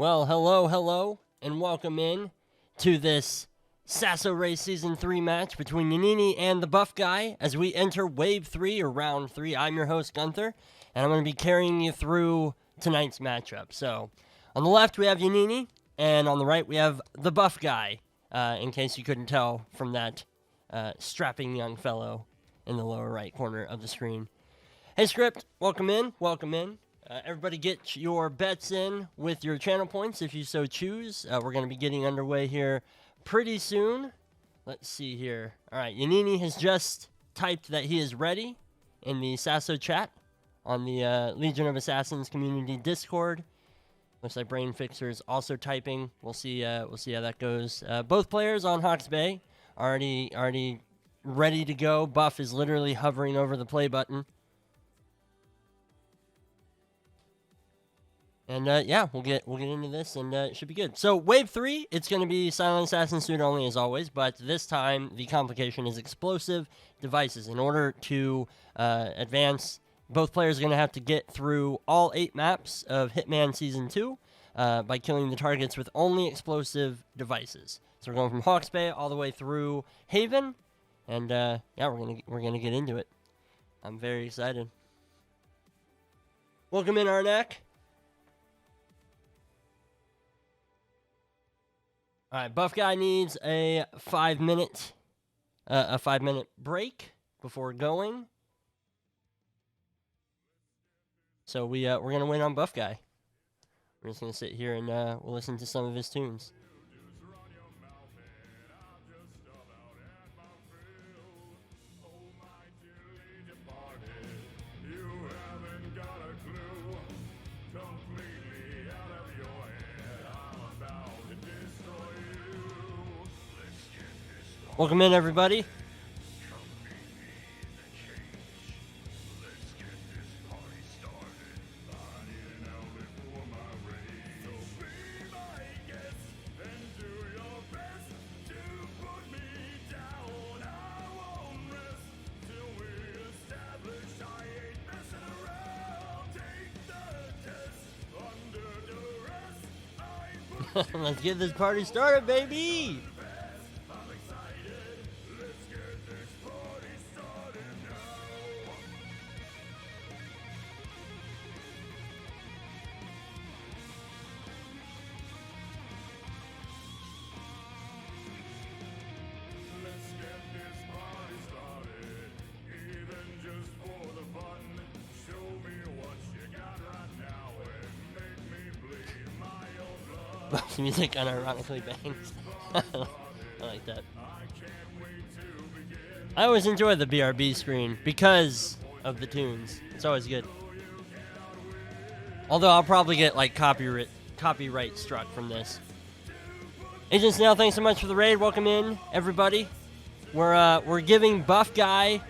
Well, hello, and welcome in to this SASO Race Season 3 match between Yannini and the Buff Guy as we enter Wave 3 or Round 3. I'm your host, Gunther, and I'm going to be carrying you through tonight's matchup. So, on the left we have Yannini, and on the right we have the Buff Guy, in case you couldn't tell from that strapping young fellow in the lower right corner of the screen. Hey, Script, welcome in. Everybody get your bets in with your channel points if you so choose. We're going to be getting underway here pretty soon. Let's see here. All right, Yannini has just typed that he is ready in the SASO chat on the Legion of Assassins community Discord. Looks like Brain Fixer is also typing. We'll see how that goes. Both players on Hawke's Bay already ready to go. Buff is literally hovering over the play button. And yeah, we'll get into this, and it should be good. So Wave 3, it's going to be Silent Assassin suit only as always, but this time the complication is explosive devices. In order to advance, both players are going to have to get through all 8 maps of Hitman Season 2 by killing the targets with only explosive devices. So we're going from Hawke's Bay all the way through Haven, and yeah, we're gonna get into it. I'm very excited. Welcome in, Arnak. All right, Buff Guy needs a 5-minute break before going. So we're gonna win on Buff Guy. We're just gonna sit here and we'll listen to some of his tunes. Welcome in, everybody. Let's get this party started, baby! Buff's music unironically bangs. I like that. I always enjoy the BRB screen because of the tunes. It's always good. Although I'll probably get like copyright struck from this. Agent Snail, thanks so much for the raid. Welcome in, everybody. We're giving Buff Guy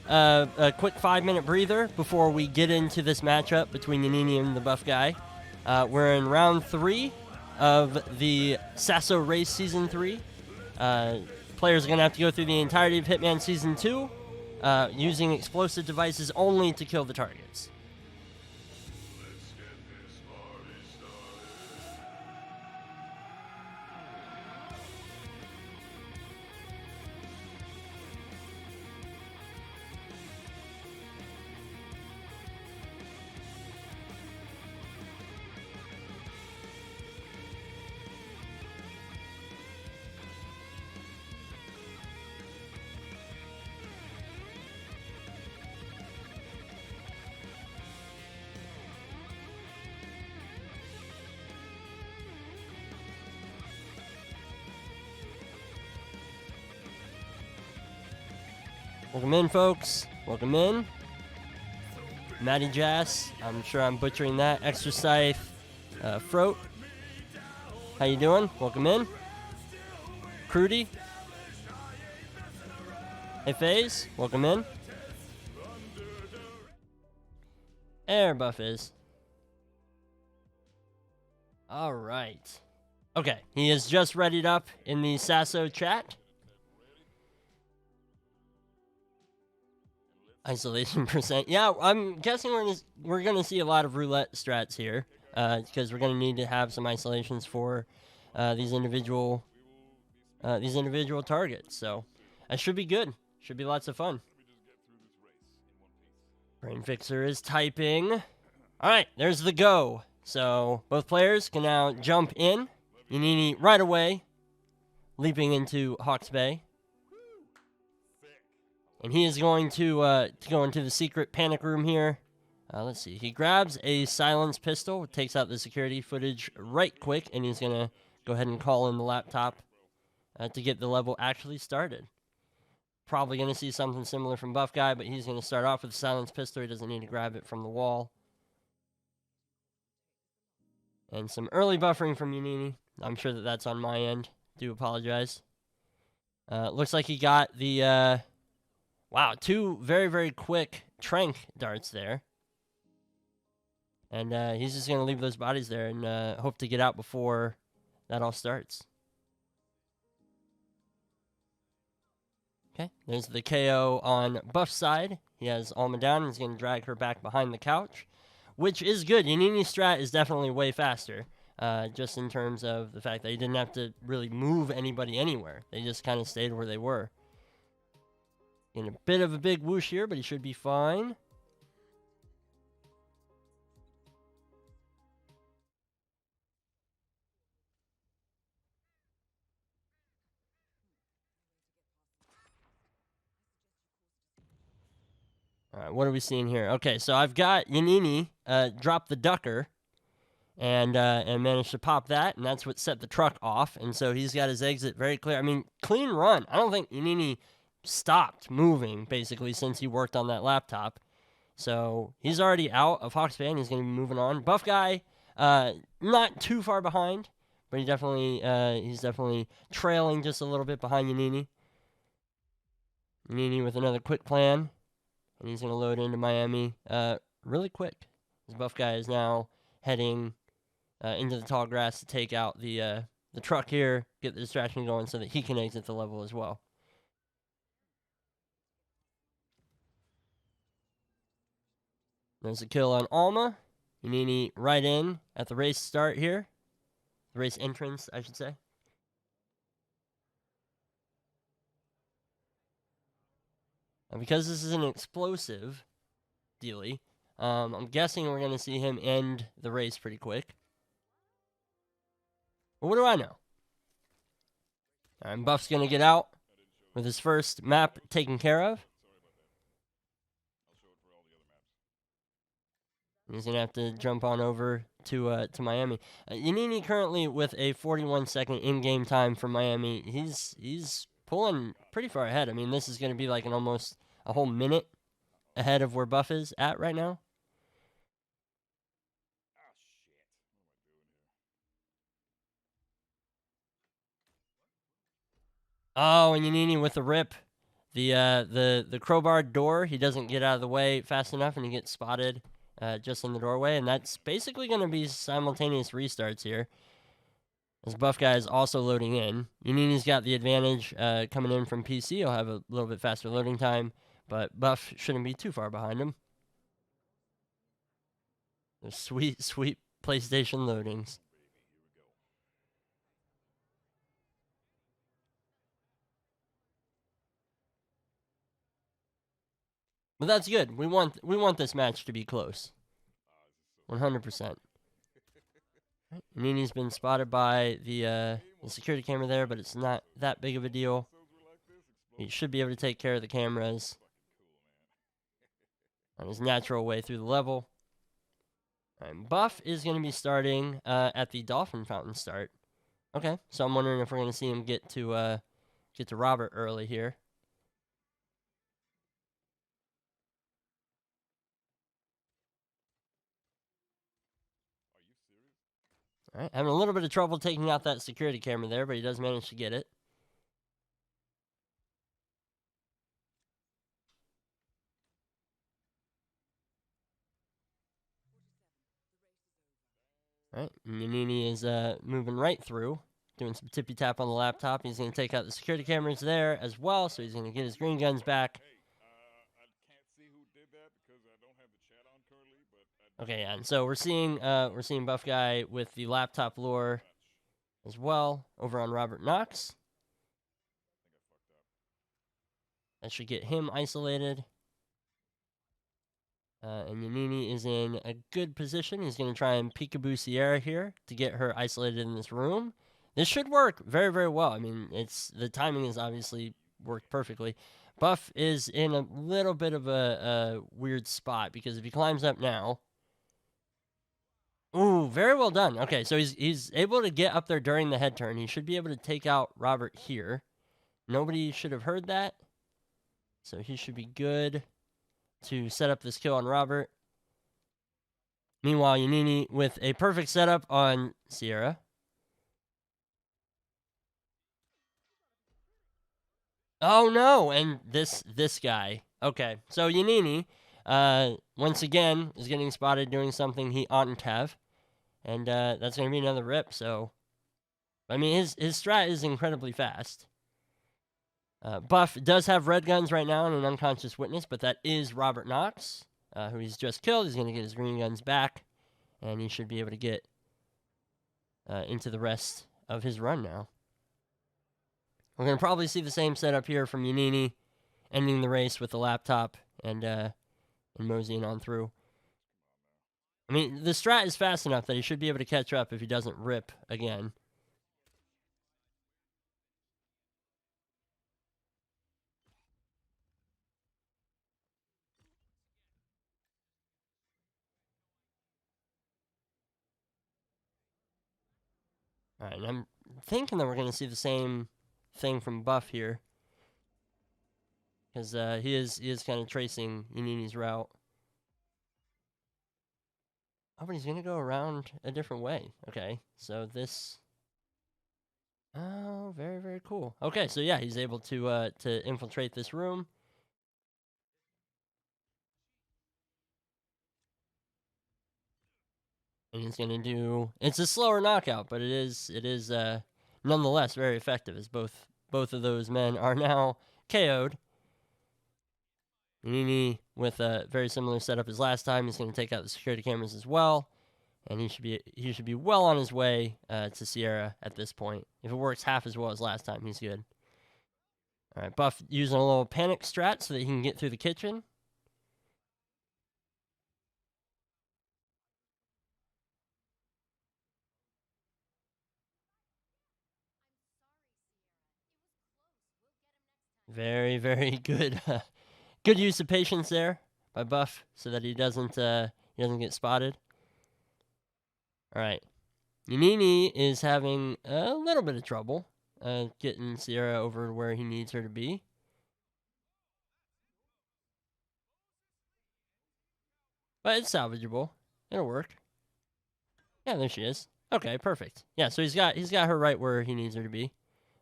a quick 5-minute breather before we get into this matchup between Yannini and the Buff Guy. We're in round 3 of the SASO Race Season 3. Players are going to have to go through the entirety of Hitman Season 2 using explosive devices only to kill the targets. Welcome in, folks. Welcome in. Matty Jass. I'm sure I'm butchering that. Extra Scythe. Froat. How you doing? Welcome in. Crudy. Hey, FaZe. Welcome in. There Buff is. All right. Okay, he is just readied up in the SASO chat. Isolation percent. Yeah, I'm guessing we're gonna see a lot of roulette strats here. because we're going to need to have some isolations for these individual targets. So that should be good. Should be lots of fun. Brain Fixer is typing. All right, there's the go. So both players can now jump in. Yannini right away, leaping into Hawke's Bay. And he is going to go into the secret panic room here. Let's see. He grabs a silenced pistol, takes out the security footage right quick, and he's going to go ahead and call in the laptop to get the level actually started. Probably going to see something similar from Buff Guy, but he's going to start off with a silenced pistol. He doesn't need to grab it from the wall. And some early buffering from Yannini. I'm sure that that's on my end. Do apologize. Looks like he got the... wow, 2 very, very quick tranq darts there. And he's just going to leave those bodies there and hope to get out before that all starts. Okay, there's the KO on Buff's side. He has Alma down and he's going to drag her back behind the couch, which is good. Yannini's strat is definitely way faster, just in terms of the fact that he didn't have to really move anybody anywhere. They just kind of stayed where they were. In a bit of a big whoosh here, but he should be fine. All right, what are we seeing here? Okay, so I've got Yannini drop the ducker and managed to pop that, and that's what set the truck off. And so he's got his exit very clear. I mean, clean run. I don't think Yannini stopped moving, basically, since he worked on that laptop. So he's already out of Hawke's Bay, and he's going to be moving on. Buff Guy, not too far behind, but he's definitely trailing just a little bit behind Yannini. Yannini with another quick plan. And he's going to load into Miami really quick. This Buff Guy is now heading into the tall grass to take out the truck here, get the distraction going so that he can exit the level as well. There's a kill on Alma. Yannini right in at the race start here. The race entrance, I should say. And because this is an explosive dealie, I'm guessing we're going to see him end the race pretty quick. But what do I know? All right, Buff's going to get out with his first map taken care of. He's going to have to jump on over to Miami. Yannini currently with a 41-second in-game time for Miami. He's pulling pretty far ahead. I mean, this is going to be like almost a whole minute ahead of where Buff is at right now. Oh, and Yannini with the rip. The crowbar door, he doesn't get out of the way fast enough, and he gets spotted just in the doorway. And that's basically going to be simultaneous restarts here. As Buff Guy is also loading in. Yannini's got the advantage coming in from PC. He'll have a little bit faster loading time, but Buff shouldn't be too far behind him. Those sweet, sweet PlayStation loadings. But that's good. We want this match to be close. 100%. Nini's been spotted by the security camera there, but it's not that big of a deal. He should be able to take care of the cameras on his natural way through the level. And Buff is going to be starting at the Dolphin Fountain start. Okay, so I'm wondering if we're going to see him get to Robert early here. All right, having a little bit of trouble taking out that security camera there, but he does manage to get it. All right, Yannini is moving right through, doing some tippy-tap on the laptop. He's going to take out the security cameras there as well, so he's going to get his green guns back. I can't see who did that because I don't have the chat on currently, but I Okay, yeah, and so we're seeing Buff Guy with the laptop lure as well over on Robert Knox. That should get him isolated. And Yannini is in a good position. He's going to try and peekaboo Sierra here to get her isolated in this room. This should work very, very well. I mean, the timing is obviously worked perfectly. Buff is in a little bit of a weird spot because if he climbs up now... Ooh, very well done. Okay, so he's able to get up there during the head turn. He should be able to take out Robert here. Nobody should have heard that. So he should be good to set up this kill on Robert. Meanwhile, Yannini with a perfect setup on Sierra. Oh no, and this guy. Okay, so Yannini, once again, is getting spotted doing something he oughtn't have. And that's going to be another rip, so... I mean, his strat is incredibly fast. Buff does have red guns right now and an unconscious witness, but that is Robert Knox, who he's just killed. He's going to get his green guns back, and he should be able to get into the rest of his run now. We're going to probably see the same setup here from Yannini, ending the race with the laptop and moseying on through. I mean, the strat is fast enough that he should be able to catch up if he doesn't rip again. All right, and I'm thinking that we're going to see the same thing from Buff here. Because he is kind of tracing Yannini's route. Oh, but he's going to go around a different way. Okay, so this... Oh, very, very cool. Okay, so yeah, he's able to infiltrate this room. And he's going to do... It's a slower knockout, but it is nonetheless very effective, as both of those men are now KO'd. Yannini, with a very similar setup as last time, he's going to take out the security cameras as well. And he should be well on his way to Sierra at this point. If it works half as well as last time, he's good. All right, Buff using a little panic strat so that he can get through the kitchen. Very, very good. Good use of patience there by Buff so that he doesn't get spotted. All right. Yannini is having a little bit of trouble getting Sierra over where he needs her to be. But it's salvageable. It'll work. Yeah, there she is. Okay, perfect. Yeah, so he's got her right where he needs her to be.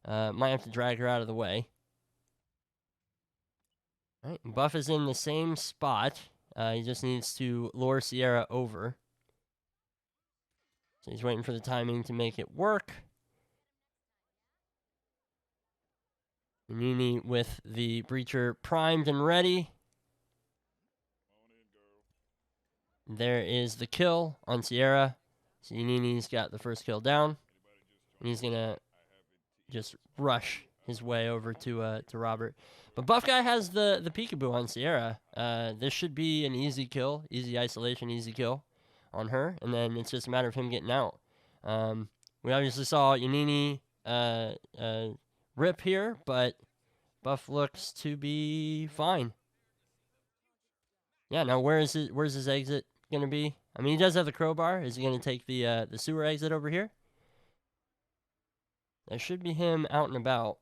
Might have to drag her out of the way. All right, Buff is in the same spot. He just needs to lure Sierra over. So he's waiting for the timing to make it work. Yannini with the breacher primed and ready. There is the kill on Sierra. So Yannini's got the first kill down. And he's going to just rush his way over to Robert. But Buff Guy has the peekaboo on Sierra. This should be an easy kill. Easy isolation, easy kill on her. And then it's just a matter of him getting out. We obviously saw Yannini rip here, but Buff looks to be fine. Yeah, now where's his exit going to be? I mean, he does have the crowbar. Is he going to take the sewer exit over here? That should be him out and about.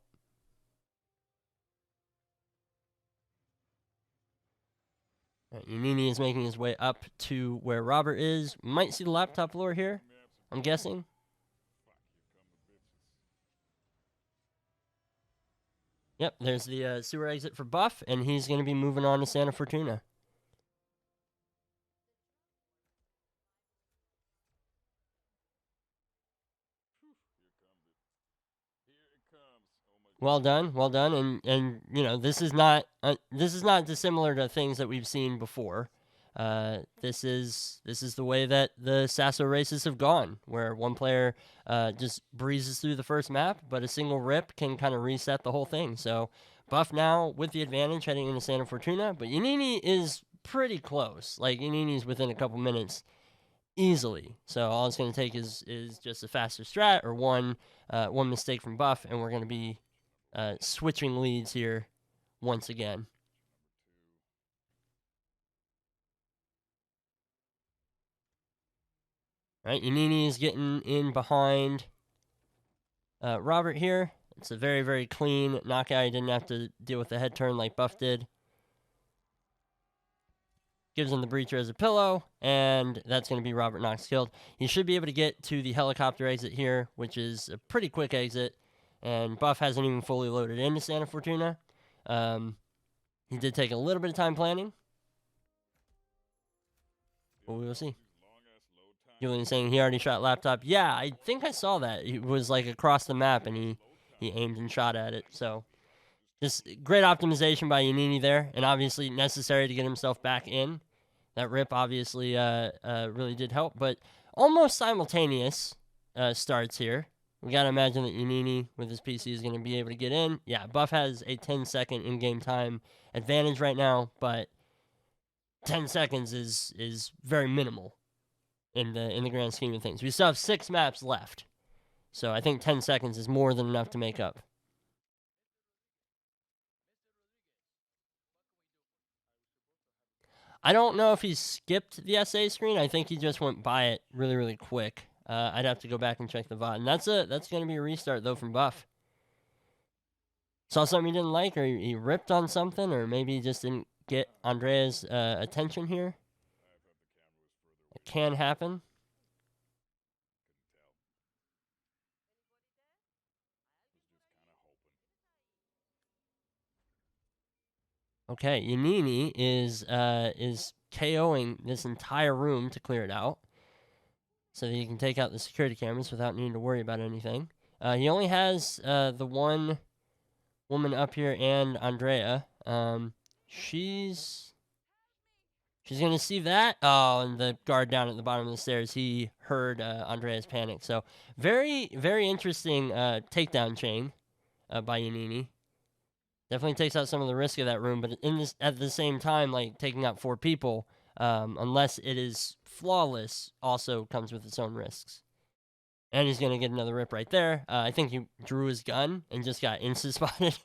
Right, Yannini is making his way up to where Robert is. Might see the laptop lure here, I'm guessing. Yep, there's the sewer exit for Buff, and he's going to be moving on to Santa Fortuna. Well done, and you know this is not dissimilar to things that we've seen before. this is the way that the SASO races have gone, where one player just breezes through the first map, but a single rip can kind of reset the whole thing. So Buff now with the advantage heading into Santa Fortuna, but Yannini is pretty close. Like, Yannini's within a couple minutes easily. So all it's going to take is just a faster strat or one mistake from Buff, and we're going to be switching leads here once again. All right, Yannini is getting in behind Robert here. It's a very, very clean knockout. He didn't have to deal with the head turn like Buff did. Gives him the breacher as a pillow, and that's going to be Robert Knox killed. He should be able to get to the helicopter exit here, which is a pretty quick exit, and Buff hasn't even fully loaded into Santa Fortuna. He did take a little bit of time planning, but we will see. Julian saying he already shot laptop. Yeah, I think I saw that. It was like across the map, and he aimed and shot at it. So just great optimization by Yannini there, and obviously necessary to get himself back in. That rip obviously really did help, but almost simultaneous starts here. We got to imagine that Yannini with his PC is going to be able to get in. Yeah, Buff has a 10-second in-game time advantage right now, but 10 seconds is very minimal in the grand scheme of things. We still have 6 maps left, so I think 10 seconds is more than enough to make up. I don't know if he skipped the SA screen. I think he just went by it really, really quick. I'd have to go back and check the VOD. And that's going to be a restart, though, from Buff. Saw something he didn't like, or he ripped on something, or maybe he just didn't get Andrea's attention here. It can happen. Okay, Yannini is KOing this entire room to clear it out, so that he can take out the security cameras without needing to worry about anything. He only has the one woman up here and Andrea. She's going to see that. Oh, and the guard down at the bottom of the stairs, he heard Andrea's panic. So very, very interesting takedown chain by Yannini. Definitely takes out some of the risk of that room, but at the same time, like taking out 4 people, unless it is flawless, also comes with its own risks. And he's going to get another rip right there. I think he drew his gun and just got insta-spotted,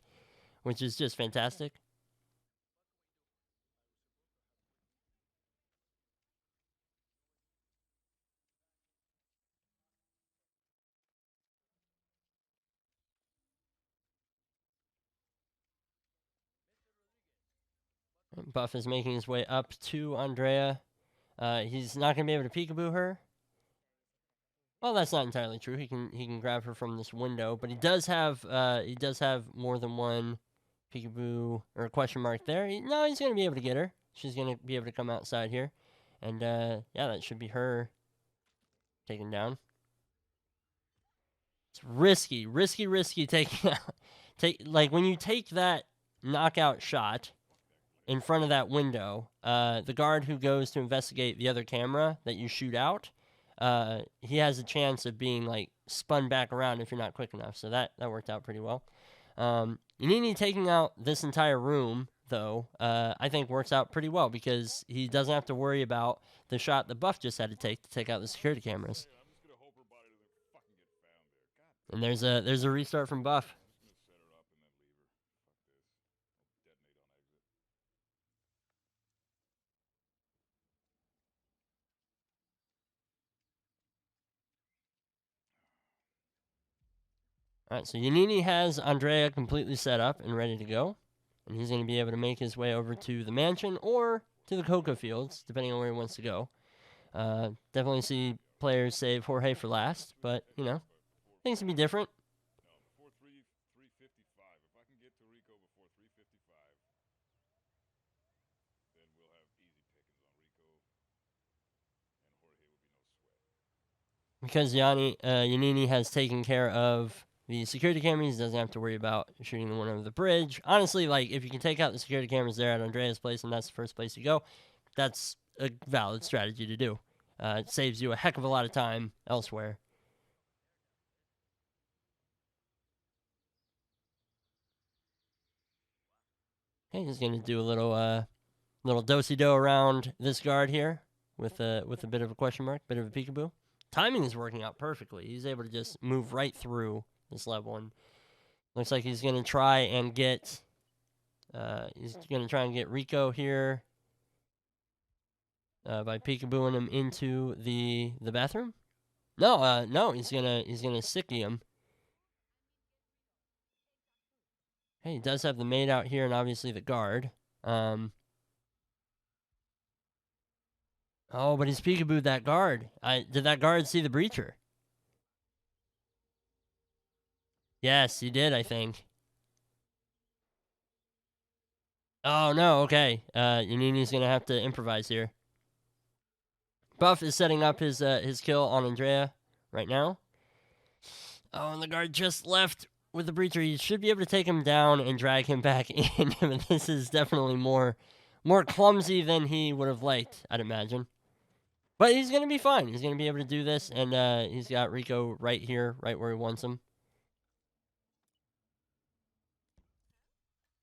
which is just fantastic. Buff is making his way up to Andrea. He's not going to be able to peekaboo her. Well, that's not entirely true. He can grab her from this window, but he does have more than one peekaboo or question mark there. He's going to be able to get her. She's going to be able to come outside here, and yeah, that should be her taken down. It's risky taking out. Like when you take that knockout shot in front of that window, the guard who goes to investigate the other camera that you shoot out, he has a chance of being like spun back around if you're not quick enough. So that worked out pretty well. Yannini taking out this entire room, though, I think works out pretty well because he doesn't have to worry about the shot the Buff just had to take out the security cameras. And there's a restart from Buff. All right, so Yannini has Andrea completely set up and ready to go, and he's going to be able to make his way over to the mansion or to the cocoa fields, depending on where he wants to go. Definitely see players save Jorge for last, but, you know, things can be different. Because Yannini has taken care of the security cameras, he doesn't have to worry about shooting the one over the bridge. Honestly, like, if you can take out the security cameras there at Andrea's place and that's the first place you go, that's a valid strategy to do. It saves you a heck of a lot of time elsewhere. Okay, he's gonna do a little do-si-do around this guard here with a bit of a question mark, bit of a peekaboo. Timing is working out perfectly. He's able to just move right through this level, and looks like he's gonna try and get Rico here by peekabooing him into the bathroom. No, he's gonna sicky him. Hey, he does have the maid out here and obviously the guard. Oh, but he's peekabooed that guard. Did that guard see the breacher? Yes, he did, I think. Oh, no, okay. Yannini's going to have to improvise here. Buff is setting up his kill on Andrea right now. Oh, and the guard just left with the breacher. You should be able to take him down and drag him back in. But this is definitely more clumsy than he would have liked, I'd imagine. But he's going to be fine. He's going to be able to do this, and he's got Rico right here, right where he wants him.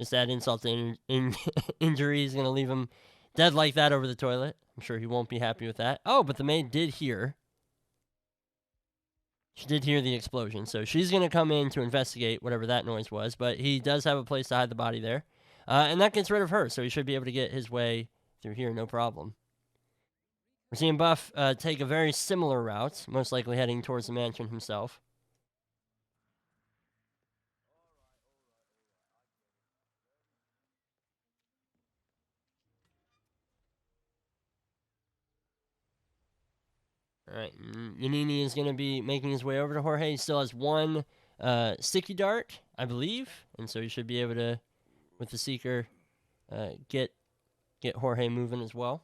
Just add insult to injury. He's going to leave him dead like that over the toilet. I'm sure he won't be happy with that. Oh, but the maid did hear. She did hear the explosion, so she's going to come in to investigate whatever that noise was, but he does have a place to hide the body there. And that gets rid of her, so he should be able to get his way through here, no problem. We're seeing Buff take a very similar route, most likely heading towards the mansion himself. All right, Yannini is going to be making his way over to Jorge. He still has one sticky dart, I believe, and so he should be able to, with the Seeker, get Jorge moving as well.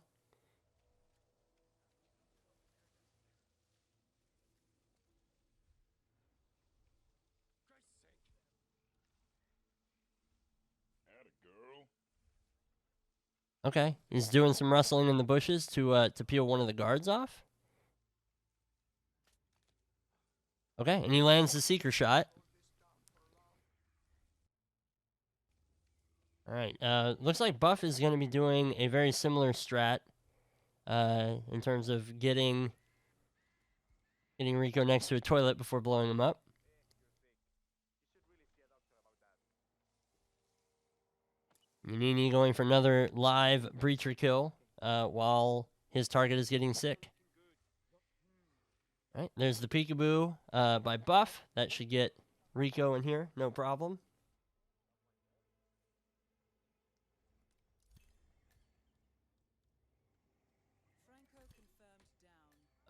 Okay, he's doing some rustling in the bushes to peel one of the guards off. Okay, and he lands the Seeker shot. All right, looks like Buff is going to be doing a very similar strat in terms of getting Rico next to a toilet before blowing him up. Yannini going for another live breacher kill while his target is getting sick. All right, there's the peekaboo by Buff. That should get Rico in here, no problem.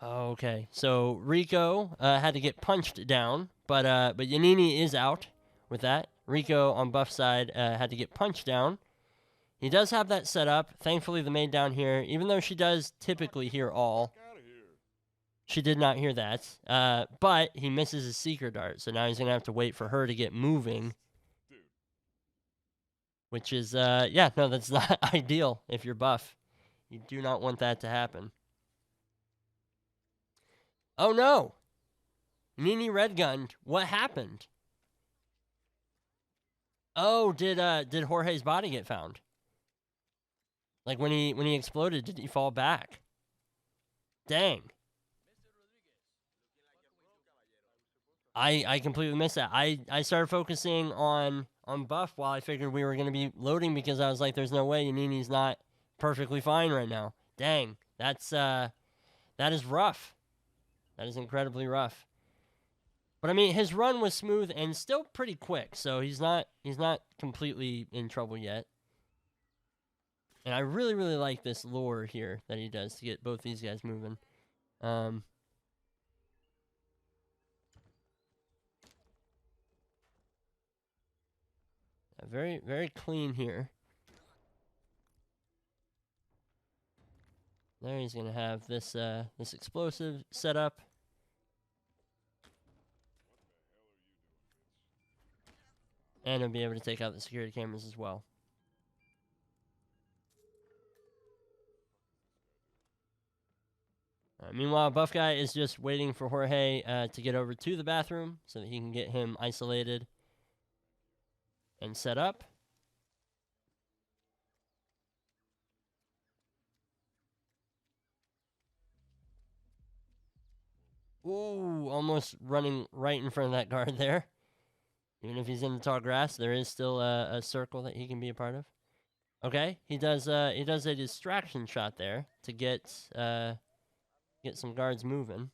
Okay, so Rico had to get punched down, but Yannini is out with that. Rico on Buff's side had to get punched down. He does have that set up. Thankfully, the maid down here, even though she does typically hear all, she did not hear that. But he misses his Seeker dart, so now he's going to have to wait for her to get moving. Which is, yeah, no, that's not ideal if you're Buff. You do not want that to happen. Oh, no! Nini redgunned. What happened? Oh, did Jorge's body get found? Like when he exploded, did he fall back? Dang. I completely missed that. I started focusing on Buff while I figured we were going to be loading because I was like, there's no way Yannini's not perfectly fine right now. Dang. That is rough. That is incredibly rough. But I mean, his run was smooth and still pretty quick, so he's not completely in trouble yet. And I really, really like this lure here that he does to get both these guys moving. Very, very clean here. There he's gonna have this this explosive set up. And he'll be able to take out the security cameras as well. Meanwhile, Buff Guy is just waiting for Jorge to get over to the bathroom so that he can get him isolated and set up. Ooh, almost running right in front of that guard there. Even if he's in the tall grass, there is still a circle that he can be a part of. Okay, he does a distraction shot there to get some guards moving.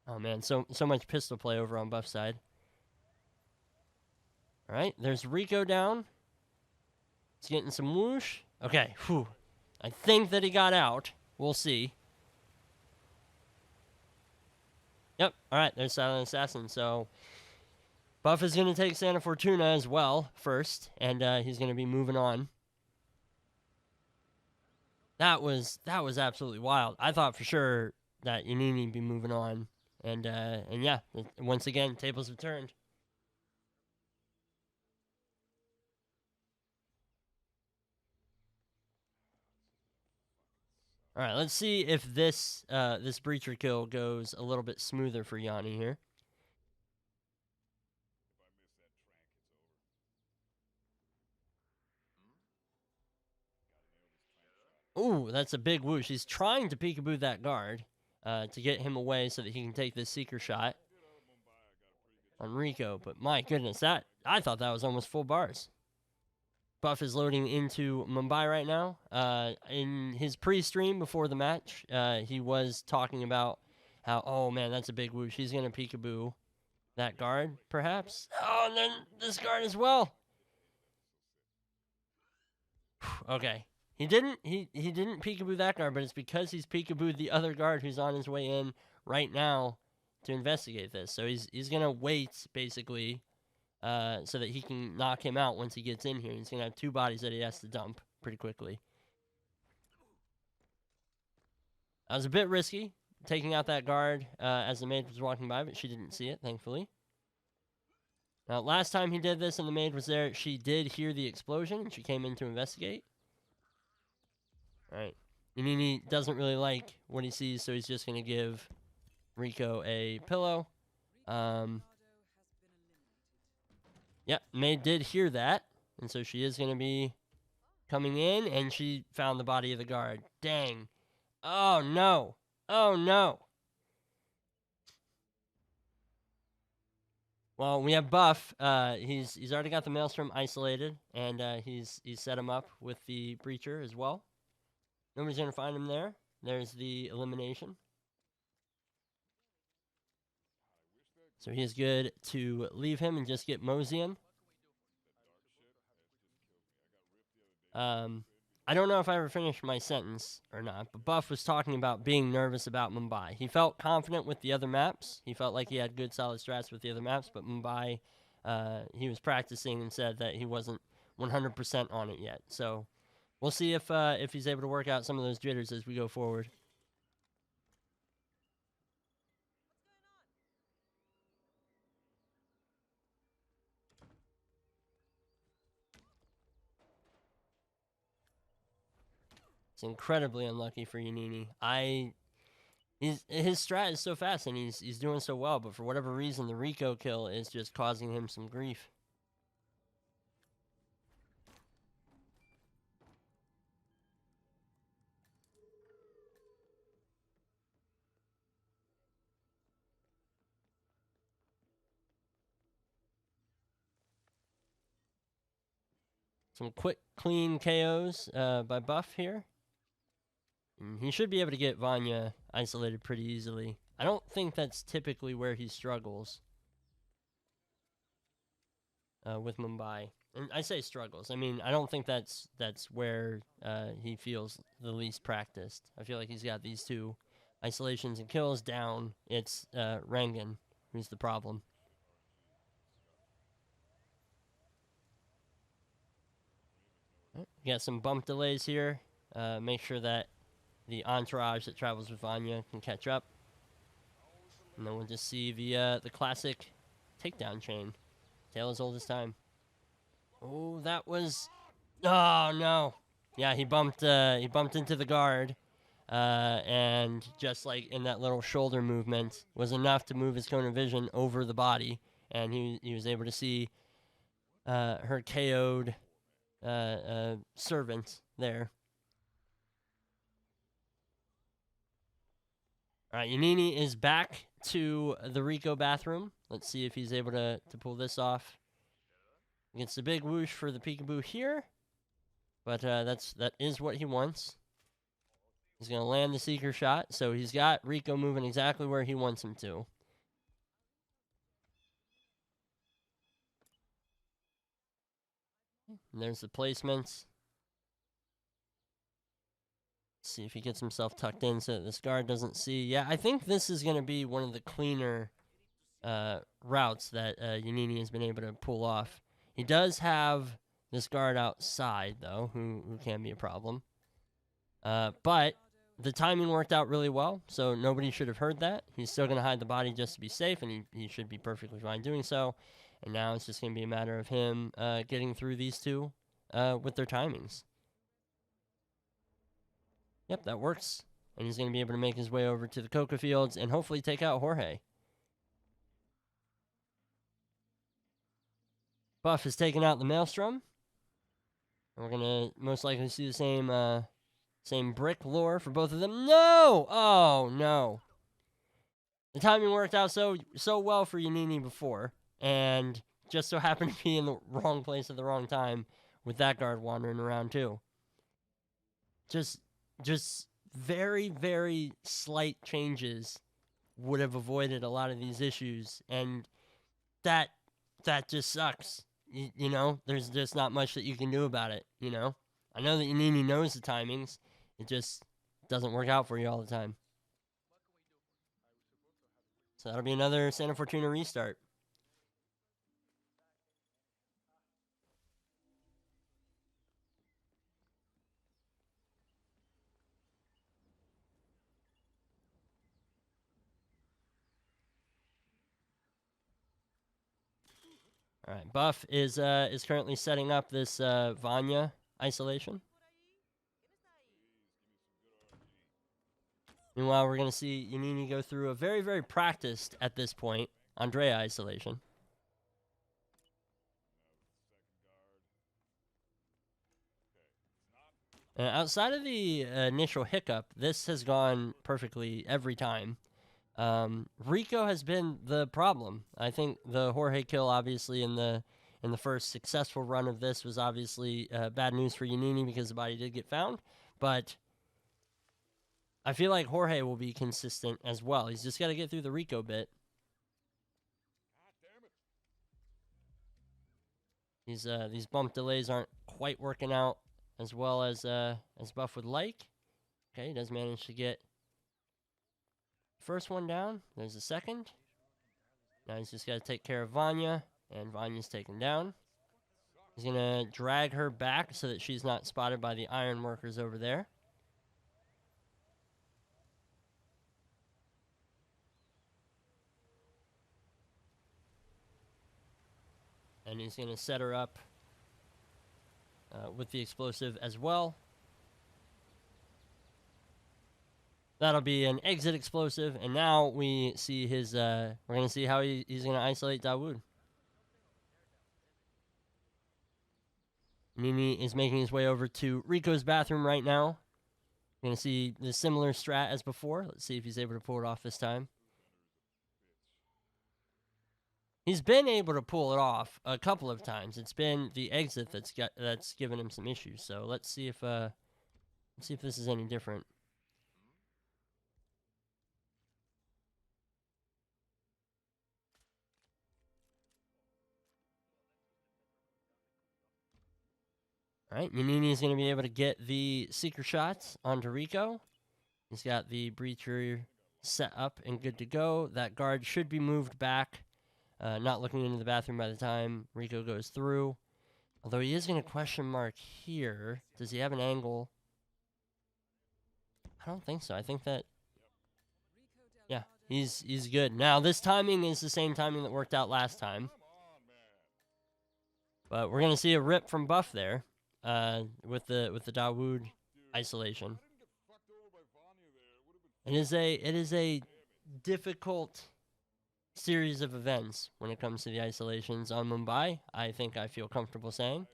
Oh man, so much pistol play over on Buff's side. All right, there's Rico down. He's getting some whoosh. Okay, whew. I think that he got out. We'll see. Yep, all right, there's Silent Assassin. So Buff is going to take Santa Fortuna as well first, and he's going to be moving on. That was absolutely wild. I thought for sure that Yannini would be moving on, and yeah, once again, tables have turned. All right, let's see if this breacher kill goes a little bit smoother for Yanni here. Ooh, that's a big whoosh. He's trying to peekaboo that guard to get him away so that he can take this seeker shot on Rico. But my goodness, I thought that was almost full bars. Buff is loading into Mumbai right now. In his pre-stream before the match, he was talking about how, oh man, that's a big whoosh. He's going to peekaboo that guard, perhaps. Oh, and then this guard as well. Okay. He didn't peekaboo that guard, but it's because he's peekabooed the other guard who's on his way in right now to investigate this. So he's going to wait, basically, so that he can knock him out once he gets in here. He's going to have two bodies that he has to dump pretty quickly. That was a bit risky, taking out that guard as the maid was walking by, but she didn't see it, thankfully. Now, last time he did this and the maid was there, she did hear the explosion, and she came in to investigate. All right. Yannini doesn't really like what he sees, so he's just going to give Rico a pillow. Yep, maid did hear that, and so she is going to be coming in, and she found the body of the guard. Dang. Oh, no. Oh, no. Well, we have Buff. He's already got the Maelstrom isolated, and he's set him up with the Breacher as well. Nobody's going to find him there. There's the elimination. So he is good to leave him and just get Mosey in. I don't know if I ever finished my sentence or not, but Buff was talking about being nervous about Mumbai. He felt confident with the other maps. He felt like he had good, solid strats with the other maps, but Mumbai, he was practicing and said that he wasn't 100% on it yet. So we'll see if he's able to work out some of those jitters as we go forward. It's incredibly unlucky for Yannini. His strat is so fast and he's doing so well, but for whatever reason, the Rico kill is just causing him some grief. Some quick, clean KOs by Buff here. And he should be able to get Vanya isolated pretty easily. I don't think that's typically where he struggles with Mumbai. And I say struggles. I mean, I don't think that's where he feels the least practiced. I feel like he's got these two isolations and kills down. It's Rangan who's the problem. We got some bump delays here. Make sure that the entourage that travels with Vanya can catch up. And then we'll just see the classic takedown chain. Tale as old as time. Oh, that was... Oh, no. Yeah, he bumped into the guard. and just like in that little shoulder movement was enough to move his cone of vision over the body, and he was able to see her KO'd servant there. All right, Yannini is back to the Rico bathroom. Let's see if he's able to pull this off. Gets the big whoosh for the peekaboo here, but that is what he wants. He's going to land the seeker shot, so he's got Rico moving exactly where he wants him to. And there's the placements. See if he gets himself tucked in so that this guard doesn't see. Yeah, I think this is going to be one of the cleaner routes that Yannini has been able to pull off. He does have this guard outside, though, who can be a problem. But the timing worked out really well, so nobody should have heard that. He's still going to hide the body just to be safe, and he should be perfectly fine doing so. And now it's just going to be a matter of him getting through these two with their timings. Yep, that works. And he's going to be able to make his way over to the coca fields and hopefully take out Jorge. Buff has taken out the Maelstrom. And we're going to most likely see the same brick lore for both of them. No! Oh, no. The timing worked out so well for Yannini before, and just so happened to be in the wrong place at the wrong time with that guard wandering around too. Just very, very slight changes would have avoided a lot of these issues, and that just sucks. You know, there's just not much that you can do about it, you know? I know that Yannini knows the timings, it just doesn't work out for you all the time. So that'll be another Santa Fortuna restart. All right, Buff is currently setting up this Vanya isolation. Meanwhile, we're going to see Yannini go through a very, very practiced, at this point, Andrea isolation. Outside of the initial hiccup, this has gone perfectly every time. Rico has been the problem. I think the Jorge kill, obviously, in the first successful run of this was obviously bad news for Yannini because the body did get found, but I feel like Jorge will be consistent as well. He's just got to get through the Rico bit. These bump delays aren't quite working out as well as Buff would like. Okay, he does manage to get first one down. There's the second. Now he's just got to take care of Vanya, and Vanya's taken down. He's going to drag her back so that she's not spotted by the iron workers over there. And he's going to set her up with the explosive as well. That'll be an exit explosive, and now we see his, we're going to see how he's going to isolate Dawood. Nini is making his way over to Rico's bathroom right now. We're going to see the similar strat as before. Let's see if he's able to pull it off this time. He's been able to pull it off a couple of times. It's been the exit that's given him some issues. So let's see if this is any different. All right, Yannini is going to be able to get the seeker shots onto Rico. He's got the breacher set up and good to go. That guard should be moved back, not looking into the bathroom by the time Rico goes through. Although he is going to question mark here. Does he have an angle? I don't think so. I think that... Yeah, he's good. Now, this timing is the same timing that worked out last time. But we're going to see a rip from Buff there. With the Dawood isolation. It is a difficult series of events when it comes to the isolations on Mumbai. I think I feel comfortable saying.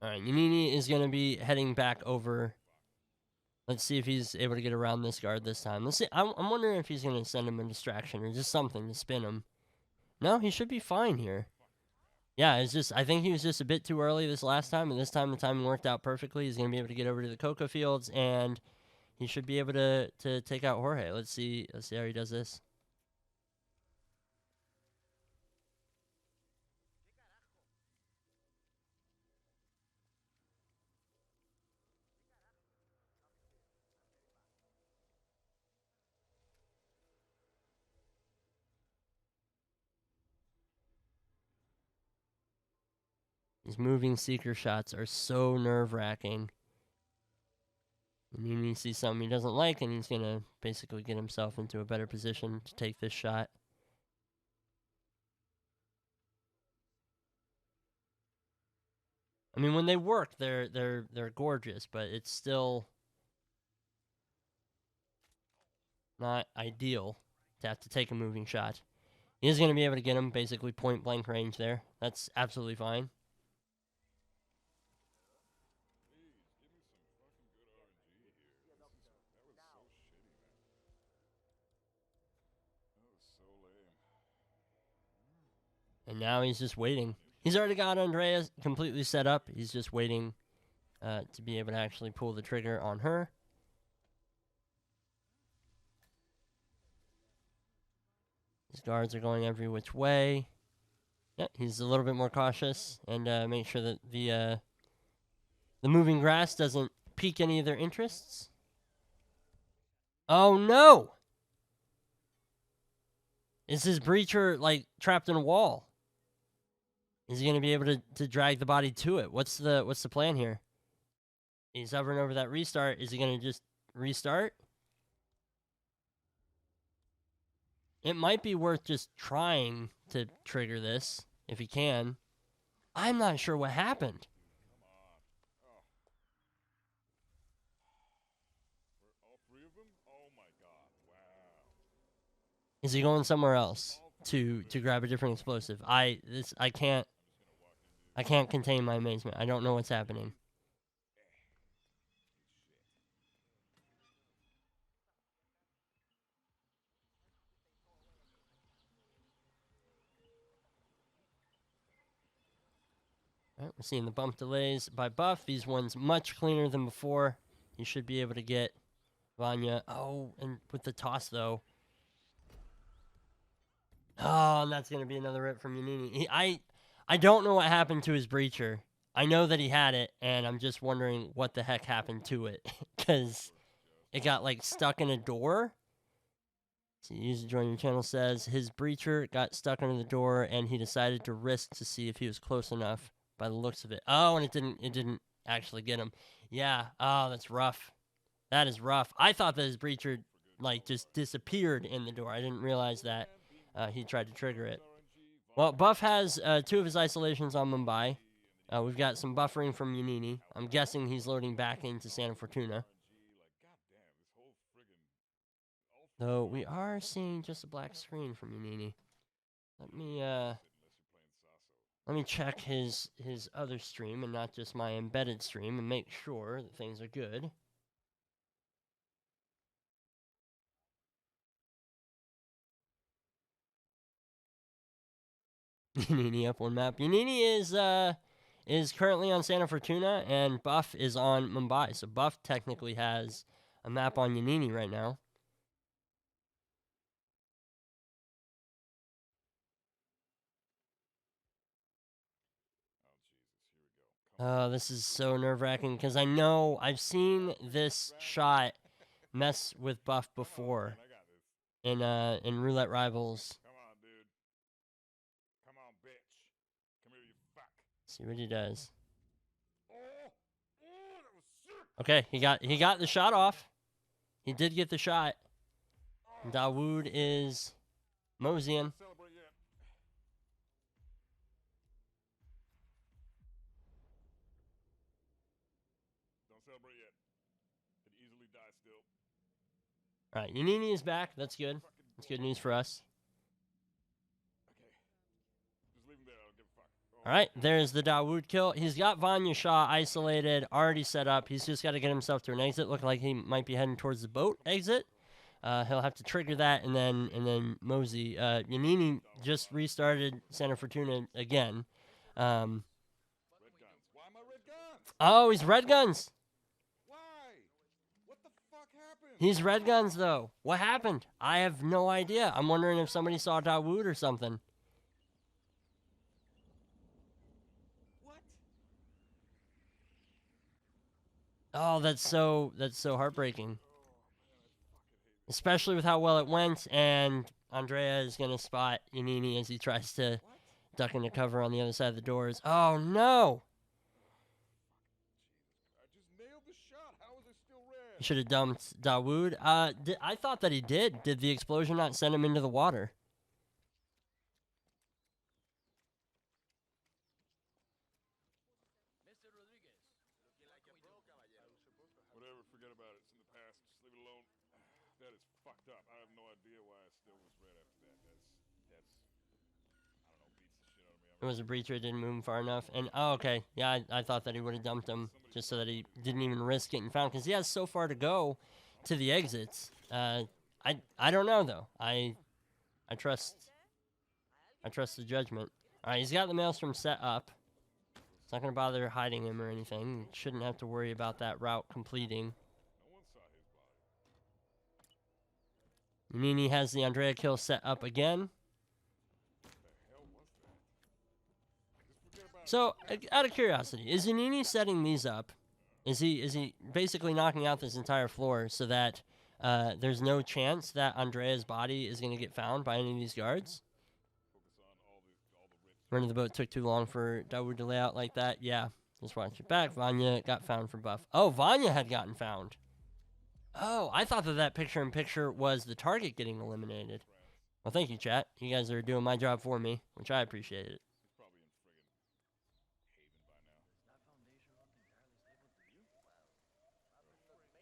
All right, Yannini is going to be heading back over. Let's see if he's able to get around this guard this time. Let's see. I'm wondering if he's going to send him a distraction or just something to spin him. No, he should be fine here. Yeah, it's just I think he was just a bit too early this last time, and this time the timing worked out perfectly. He's going to be able to get over to the cocoa fields, and he should be able to take out Jorge. Let's see how he does this. These moving seeker shots are so nerve-wracking. And he sees something he doesn't like, and he's going to basically get himself into a better position to take this shot. I mean, when they work, they're gorgeous, but it's still not ideal to have to take a moving shot. He is going to be able to get him basically point-blank range there. That's absolutely fine. And now he's just waiting. He's already got Andrea completely set up. He's just waiting to be able to actually pull the trigger on her. His guards are going every which way. Yeah, he's a little bit more cautious and make sure that the moving grass doesn't pique any of their interests. Oh no! Is his breacher like trapped in a wall? Is he going to be able to drag the body to it? What's the plan here? He's hovering over that restart. Is he going to just restart? It might be worth just trying to trigger this, if he can. I'm not sure what happened. Is he going somewhere else to grab a different explosive? I can't contain my amazement. I don't know what's happening. All right, we're seeing the bump delays by Buff. These ones much cleaner than before. He should be able to get Vanya. Oh, and with the toss though. Oh, and that's going to be another rip from Yannini. I don't know what happened to his breacher. I know that he had it, and I'm just wondering what the heck happened to it. Because it got, like, stuck in a door. So user joining your channel says his breacher got stuck under the door, and he decided to risk to see if he was close enough by the looks of it. Oh, and it didn't actually get him. Yeah, oh, that's rough. That is rough. I thought that his breacher, like, just disappeared in the door. I didn't realize that. He tried to trigger it. Well, Buff has 2 of his isolations on Mumbai. We've got some buffering from Yannini. I'm guessing he's loading back into Santa Fortuna. Though we are seeing just a black screen from Yannini. Let me check his other stream and not just my embedded stream and make sure that things are good. Yannini up one map. Yannini is currently on Santa Fortuna, and Buff is on Mumbai. So Buff technically has a map on Yannini right now. Oh, this is so nerve-wracking because I know I've seen this shot mess with Buff before in Roulette Rivals. See what he does. Okay, he got the shot off. He did get the shot. Dawood is moseying. All right, Yannini is back. That's good. That's good news for us. All right, there's the Dawood kill. He's got Vanya Shah isolated, already set up. He's just got to get himself to an exit. Look like he might be heading towards the boat exit. He'll have to trigger that and then mosey. Yannini just restarted Santa Fortuna again. Red guns. Why my red guns? Oh, he's red guns. Why? What the fuck happened? He's red guns though. What happened? I have no idea. I'm wondering if somebody saw Dawood or something. Oh, that's so heartbreaking. Especially with how well it went, and Andrea is going to spot Yannini as he tries to duck into cover on the other side of the doors. Oh, no! I just nailed the shot. How is it still red? He should have dumped Dawood. I thought that he did. Did the explosion not send him into the water? Whatever, forget about it. It's in the past. Just leave it alone. That is fucked up. I have no idea why it still was red after that. That's I don't know, beats the shit out of me. It was a breacher, didn't move far enough. And, oh, okay. Yeah, I thought that he would have dumped him just so that he didn't even risk getting found. Because he has so far to go to the exits. I don't know, though. I trust the judgment. All right, he's got the maelstrom set up. It's not going to bother hiding him or anything. Shouldn't have to worry about that route completing. No one saw his body. Yannini has the Andrea kill set up again. What the hell was that? Just forget about So, out of curiosity, is Yannini setting these up? Is he basically knocking out this entire floor so that there's no chance that Andrea's body is going to get found by any of these guards? focus on all the Running the boat took too long for Dawood to lay out like that. Yeah, just watch it back. Vanya got found for buff. Oh, Vanya had gotten found. Oh, I thought that picture-in-picture was the target getting eliminated. Well, thank you, chat. You guys are doing my job for me, which I appreciate it. He's probably in friggin' Haven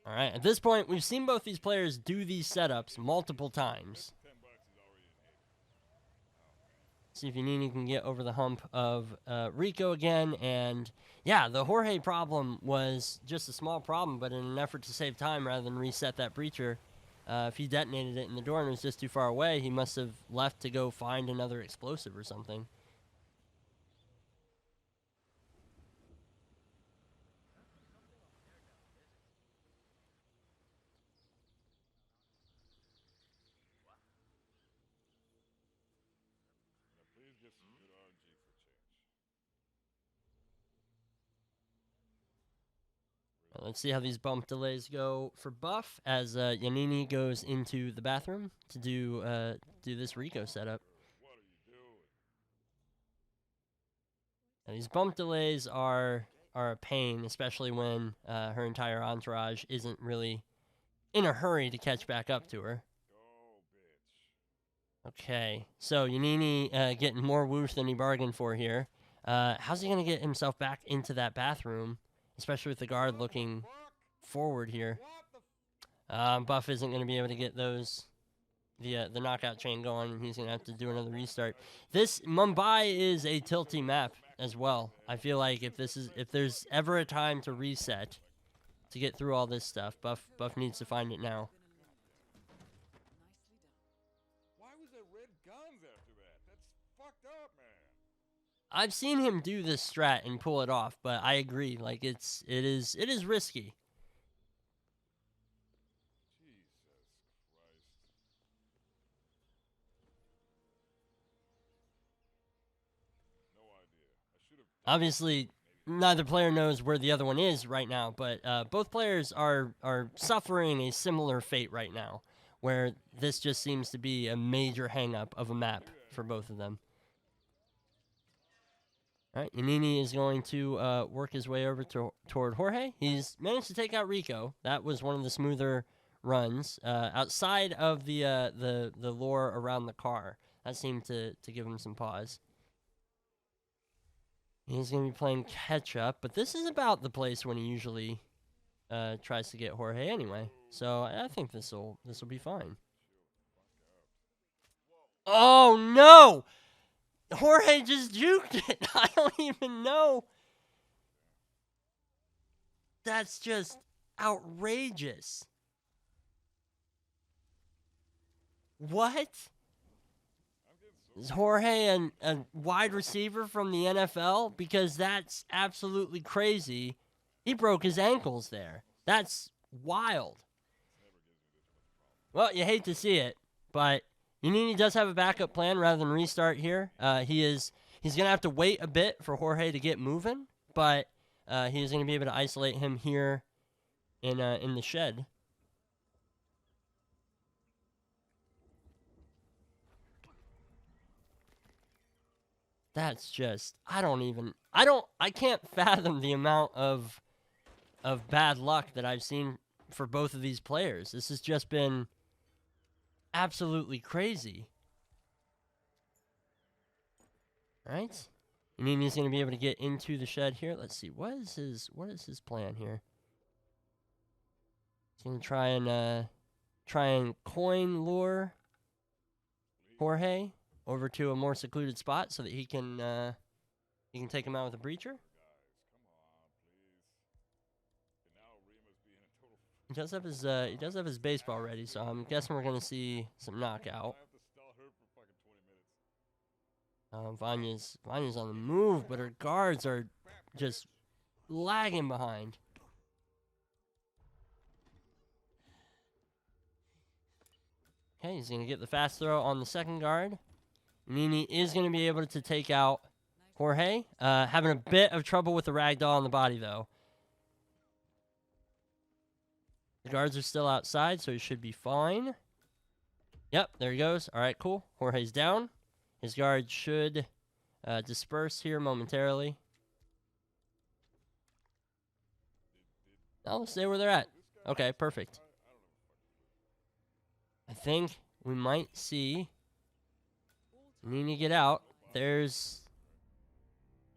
by now. All right, at this point, we've seen both these players do these setups multiple times. $10 is already in Haven. See if Yannini can get over the hump of Rico again. And, yeah, the Jorge problem was just a small problem, but in an effort to save time rather than reset that breacher, if he detonated it in the door and was just too far away, he must have left to go find another explosive or something. Now, please get some good RNG for change. Let's see how these bump delays go for buff as Yannini goes into the bathroom to do this Rico setup. What are you doing? Now, these bump delays are a pain, especially when her entire entourage isn't really in a hurry to catch back up to her. Go, bitch. Okay, so Yannini getting more whoosh than he bargained for here. How's he going to get himself back into that bathroom, especially with the guard looking forward here? Buff isn't going to be able to get those the knockout chain going, and he's going to have to do another restart. This Mumbai is a tilty map as well. I feel like if there's ever a time to reset to get through all this stuff, Buff needs to find it now. Why was there red guns after that? That's fucked up, man. I've seen him do this strat and pull it off, but I agree. Like it is risky. Jesus Christ. No idea. I should have. Obviously, neither player knows where the other one is right now, but both players are suffering a similar fate right now, where this just seems to be a major hang-up of a map for both of them. All right, Yannini is going to work his way over toward Jorge. He's managed to take out Rico. That was one of the smoother runs outside of the lore around the car. That seemed to give him some pause. He's going to be playing catch-up, but this is about the place when he usually tries to get Jorge anyway. So I think this will be fine. Oh no! Jorge just juked it. I don't even know. That's just outrageous. What? Is Jorge a wide receiver from the NFL? Because that's absolutely crazy. He broke his ankles there. That's wild. Well, you hate to see it, but Yannini does have a backup plan rather than restart here. He's going to have to wait a bit for Jorge to get moving, but he's going to be able to isolate him here in the shed. That's just, I can't fathom the amount of bad luck that I've seen for both of these players. This has just been absolutely crazy. All right. Yannini's going to be able to get into the shed here. Let's see. What is his plan here? He's going to try and coin lure Jorge over to a more secluded spot so that he can take him out with a breacher. He does have his baseball ready, so I'm guessing we're gonna see some knockout. Vanya's on the move, but her guards are just lagging behind. Okay, he's gonna get the fast throw on the second guard. Yannini is gonna be able to take out Jorge. Having a bit of trouble with the ragdoll on the body though. The guards are still outside, so he should be fine. Yep, there he goes. All right, cool. Jorge's down. His guards should disperse here momentarily. Now they'll stay where they're at. Okay, perfect. I think we might see Yannini get out. There's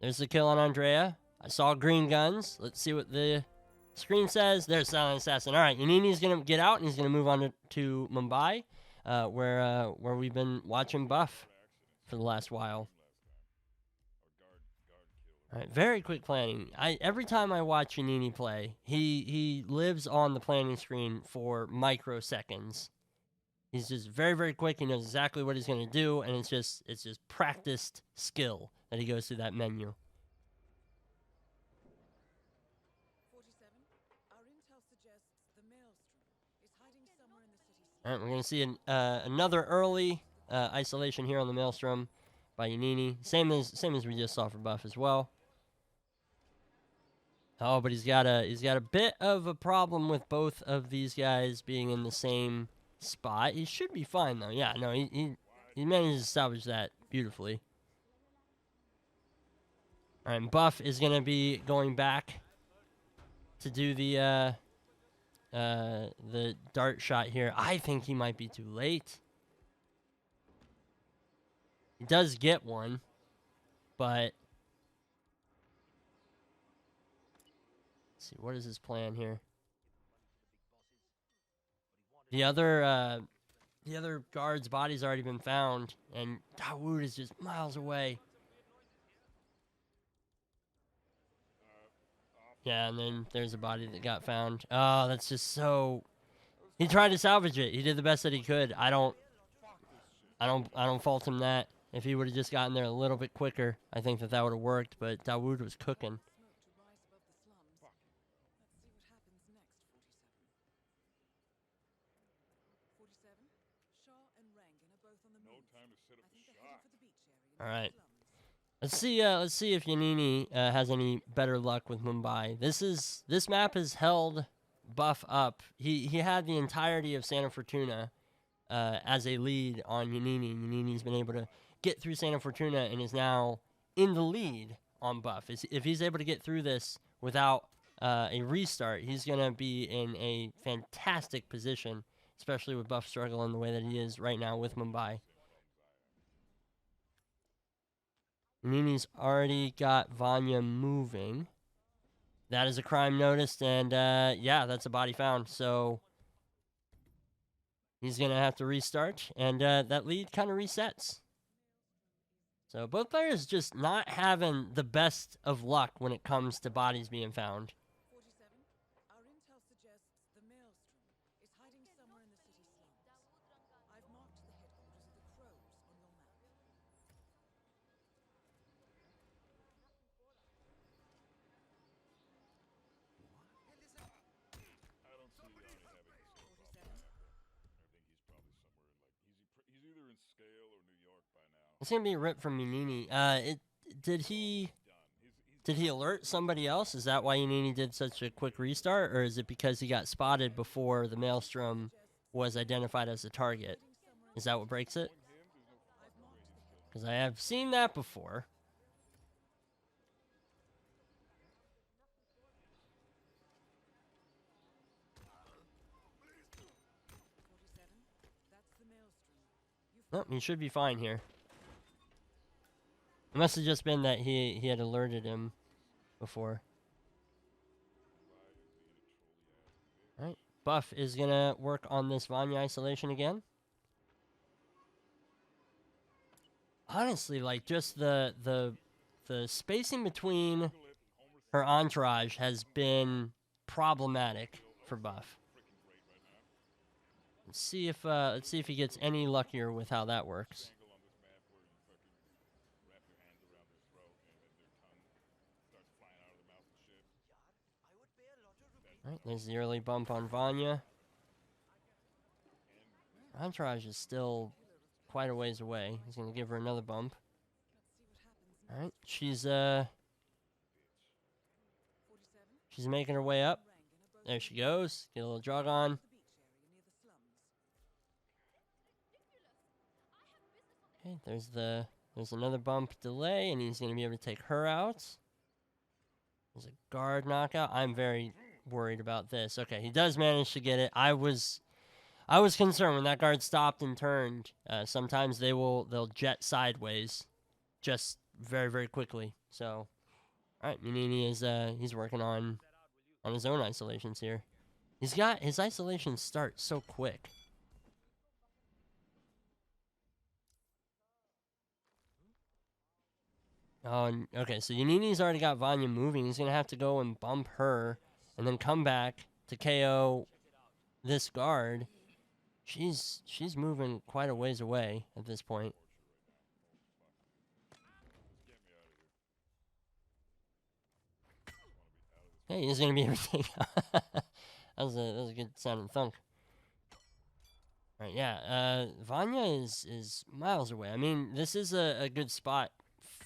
the kill on Andrea. I saw green guns. Let's see what the screen says. There's Silent Assassin. All right, Yannini's going to get out, and he's going to move on to Mumbai, where we've been watching Buff for the last while. All right, very quick planning. Every time I watch Yannini play, he lives on the planning screen for microseconds. He's just very, very quick. He knows exactly what he's going to do, and it's just practiced skill that he goes through that menu. All right, we're going to see another early isolation here on the Maelstrom by Yannini. Same as we just saw for Buff as well. Oh, but he's got a bit of a problem with both of these guys being in the same spot. He should be fine though. Yeah, no, he managed to salvage that beautifully. All right, Buff is going to be going back to do the dart shot here. I think he might be too late. He does get one, but let's see, what is his plan here? The other guard's body's already been found, and Dawood is just miles away. Yeah, and then there's a body that got found. Oh, that's just so. He tried to salvage it. He did the best that he could. I don't fault him that. If he would have just gotten there a little bit quicker, I think that would have worked. But Dawood was cooking. All right. Let's see if Yannini has any better luck with Mumbai. This map has held Buff up. He had the entirety of Santa Fortuna as a lead on Yannini. Yannini's been able to get through Santa Fortuna and is now in the lead on Buff. If he's able to get through this without a restart, he's going to be in a fantastic position, especially with Buff struggling the way that he is right now with Mumbai. Yannini's already got Vanya moving. that is a crime noticed, and yeah, that's a body found. So he's gonna have to restart, and that lead kind of resets. So both players just not having the best of luck when it comes to bodies being found. 47. Our intel suggests the Maelstrom is hiding somewhere in the city slums. I've marked the headquarters of the Crows on your map. I don't see Yanni having the same problem I have there. I think he's probably somewhere in like he's either in Scale or New York by now. It's gonna be a rip from Yannini. Did he alert somebody else? Is that why Yannini did such a quick restart, or is it because he got spotted before the Maelstrom was identified as a target? Is that what breaks it? Because I have seen that before. Nope, he should be fine here. It must have just been that he had alerted him before. Alright, Buff is gonna work on this Vanya isolation again. Honestly, like, just the spacing between her entourage has been problematic for Buff. Let's see if he gets any luckier with how that works. Alright, there's the early bump on Vanya. Entourage is still quite a ways away. He's gonna give her another bump. Alright, she's making her way up. There she goes. Get a little jog on. Okay, there's another bump delay, and he's gonna be able to take her out. There's a guard knockout. I'm very worried about this. Okay, he does manage to get it. I was concerned when that guard stopped and turned. Sometimes they'll jet sideways, just very, very quickly. So, all right, Yannini is he's working on his own isolations here. He's got his isolations start so quick. Oh, okay, so Yannini's already got Vanya moving. He's gonna have to go and bump her, and then come back to KO this guard. She's moving quite a ways away at this point. Hey, he's gonna be able to take. that was a good sounding thunk. All right, yeah. Vanya is miles away. I mean, this is a good spot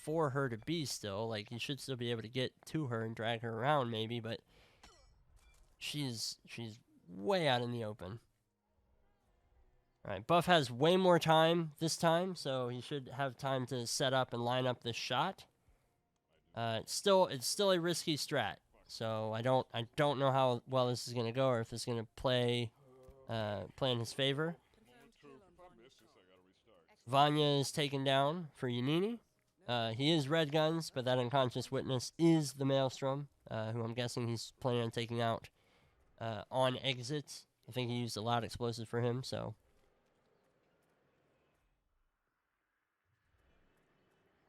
for her to be still. Like, you should still be able to get to her and drag her around maybe, but she's way out in the open. Alright, Buff has way more time this time, so he should have time to set up and line up this shot. It's still a risky strat, so I don't know how well this is gonna go, or if it's gonna play in his favor. Vanya is taken down for Yannini. He is red guns, but that unconscious witness is the Maelstrom, who I'm guessing he's planning on taking out on exit. I think he used a loud explosive for him, so.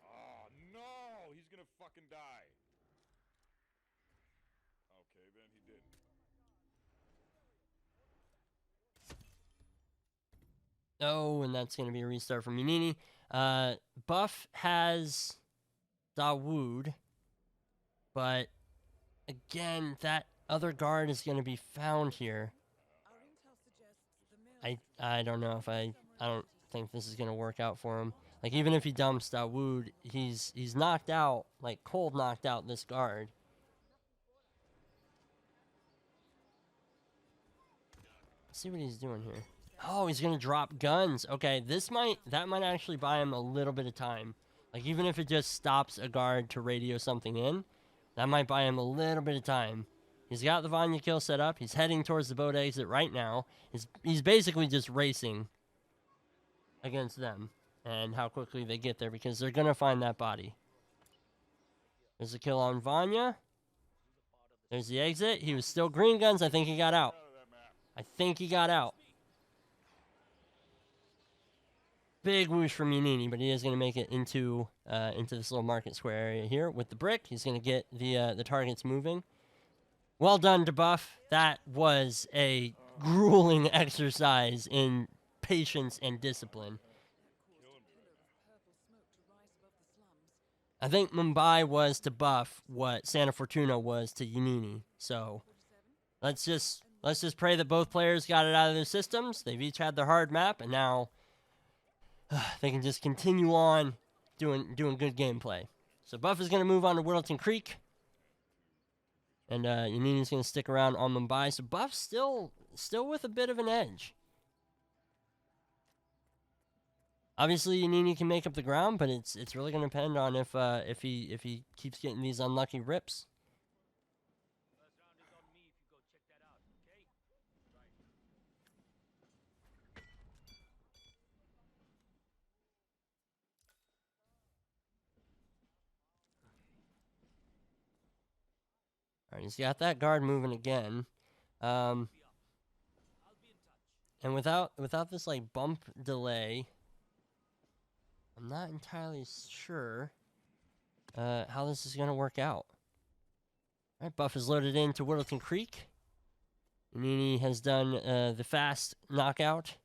Oh, no! He's gonna fucking die. Okay, then he didn't. Oh, and that's going to be a restart from Yannini. Buff has Dawood, but again, that other guard is going to be found here. I don't know if I don't think this is going to work out for him. Like, even if he dumps Dawood, he's knocked out, like cold knocked out this guard. Let's see what he's doing here. Oh, he's gonna drop guns. Okay, that might actually buy him a little bit of time. Like, even if it just stops a guard to radio something in, that might buy him a little bit of time. He's got the Vanya kill set up. He's heading towards the boat exit right now. He's basically just racing against them and how quickly they get there, because they're gonna find that body. There's a kill on Vanya. There's the exit. He was still green guns. I think he got out. I think he got out. Big whoosh from Yannini, but he is going to make it into this little market square area here with the brick. He's going to get the targets moving. Well done, DeBuff. That was a grueling exercise in patience and discipline. I think Mumbai was to Buff what Santa Fortuna was to Yannini. So let's just pray that both players got it out of their systems. They've each had their hard map, and now they can just continue on doing good gameplay. So Buff is going to move on to Whittleton Creek. And Yannini's going to stick around on Mumbai. So Buff's still with a bit of an edge. Obviously, Yannini can make up the ground, but it's really going to depend on if he keeps getting these unlucky rips. All right, he's got that guard moving again. And without this like bump delay, I'm not entirely sure how this is going to work out. All right, Buff is loaded into Whittleton Creek. Yannini has done the fast knockout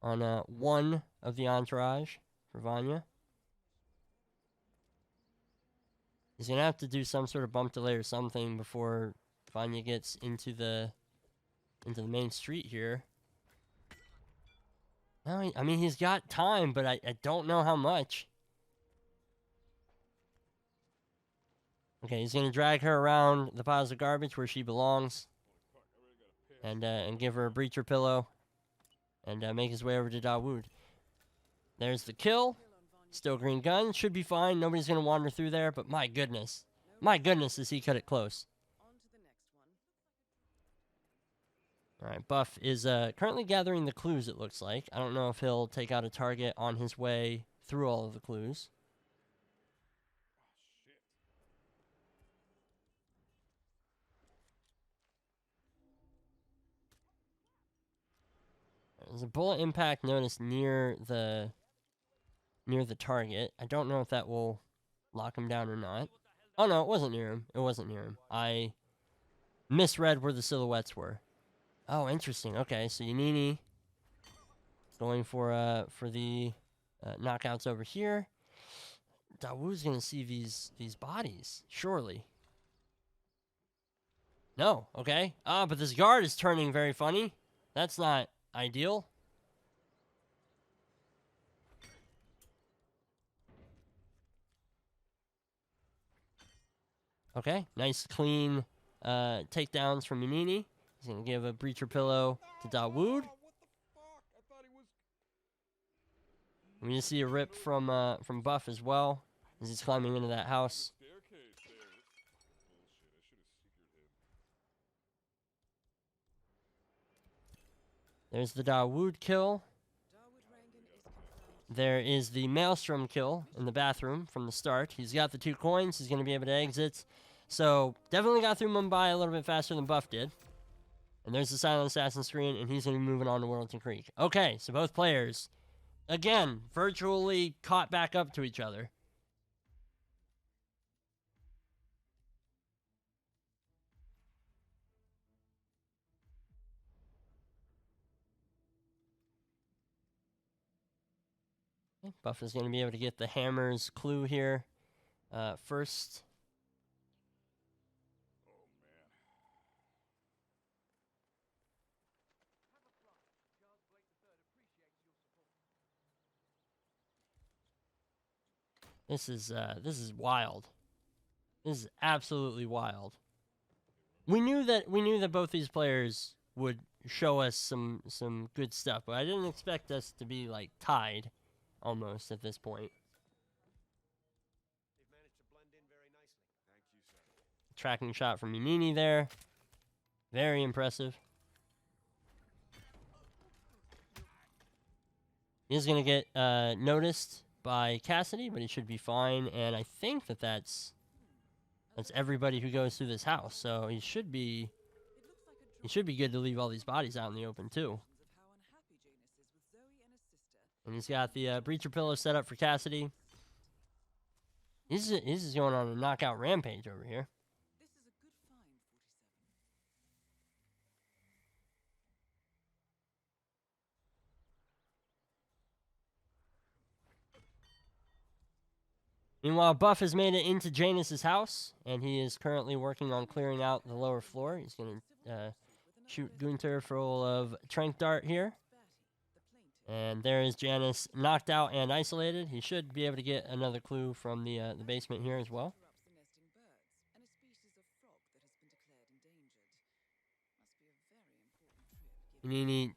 on one of the entourage for Vanya. He's going to have to do some sort of bump delay or something before Vanya gets into the main street here. No, I mean, he's got time, but I don't know how much. Okay, he's going to drag her around the piles of garbage where she belongs. And give her a breacher pillow. And make his way over to Dawood. There's the kill. Still green gun. Should be fine. Nobody's going to wander through there. But my goodness. My goodness, does he cut it close. Alright, Buff is currently gathering the clues, it looks like. I don't know if he'll take out a target on his way through all of the clues. There's a bullet impact notice near the target. I don't know if that will lock him down or not. Oh no, it wasn't near him. It wasn't near him. I misread where the silhouettes were. Oh, interesting. Okay, so Yannini going for the knockouts over here. Dawood's gonna see these bodies, surely. No, okay. But this guard is turning very funny. That's not ideal. Okay, nice clean takedowns from Yannini. He's going to give a breacher pillow to Dawood. We just see a rip from Buff as well as he's climbing into that house. There's the Dawood kill. There is the Maelstrom kill in the bathroom from the start. He's got the 2 coins. He's going to be able to exit. So, definitely got through Mumbai a little bit faster than Buff did. And there's the Silent Assassin screen, and he's going to be moving on to Whittleton Creek. Okay, so both players, again, virtually caught back up to each other. Buff is going to be able to get the hammer's clue here first. This is wild. This is absolutely wild. We knew that both these players would show us some good stuff, but I didn't expect us to be like tied almost at this point. They've managed to blend in very nicely. Thank you, sir. Tracking shot from Yannini there. Very impressive. He's going to get noticed by Cassidy, but he should be fine. And I think that's That's everybody who goes through this house. So he should be good to leave all these bodies out in the open too. And he's got the breacher pillow set up for Cassidy. He's just going on a knockout rampage over here. This is a good find, 47. Meanwhile, Buff has made it into Janus's house, and he is currently working on clearing out the lower floor. He's going to shoot Gunther full of Trank Dart here. And there is Janus knocked out and isolated. He should be able to get another clue from the basement here as well. Yannini,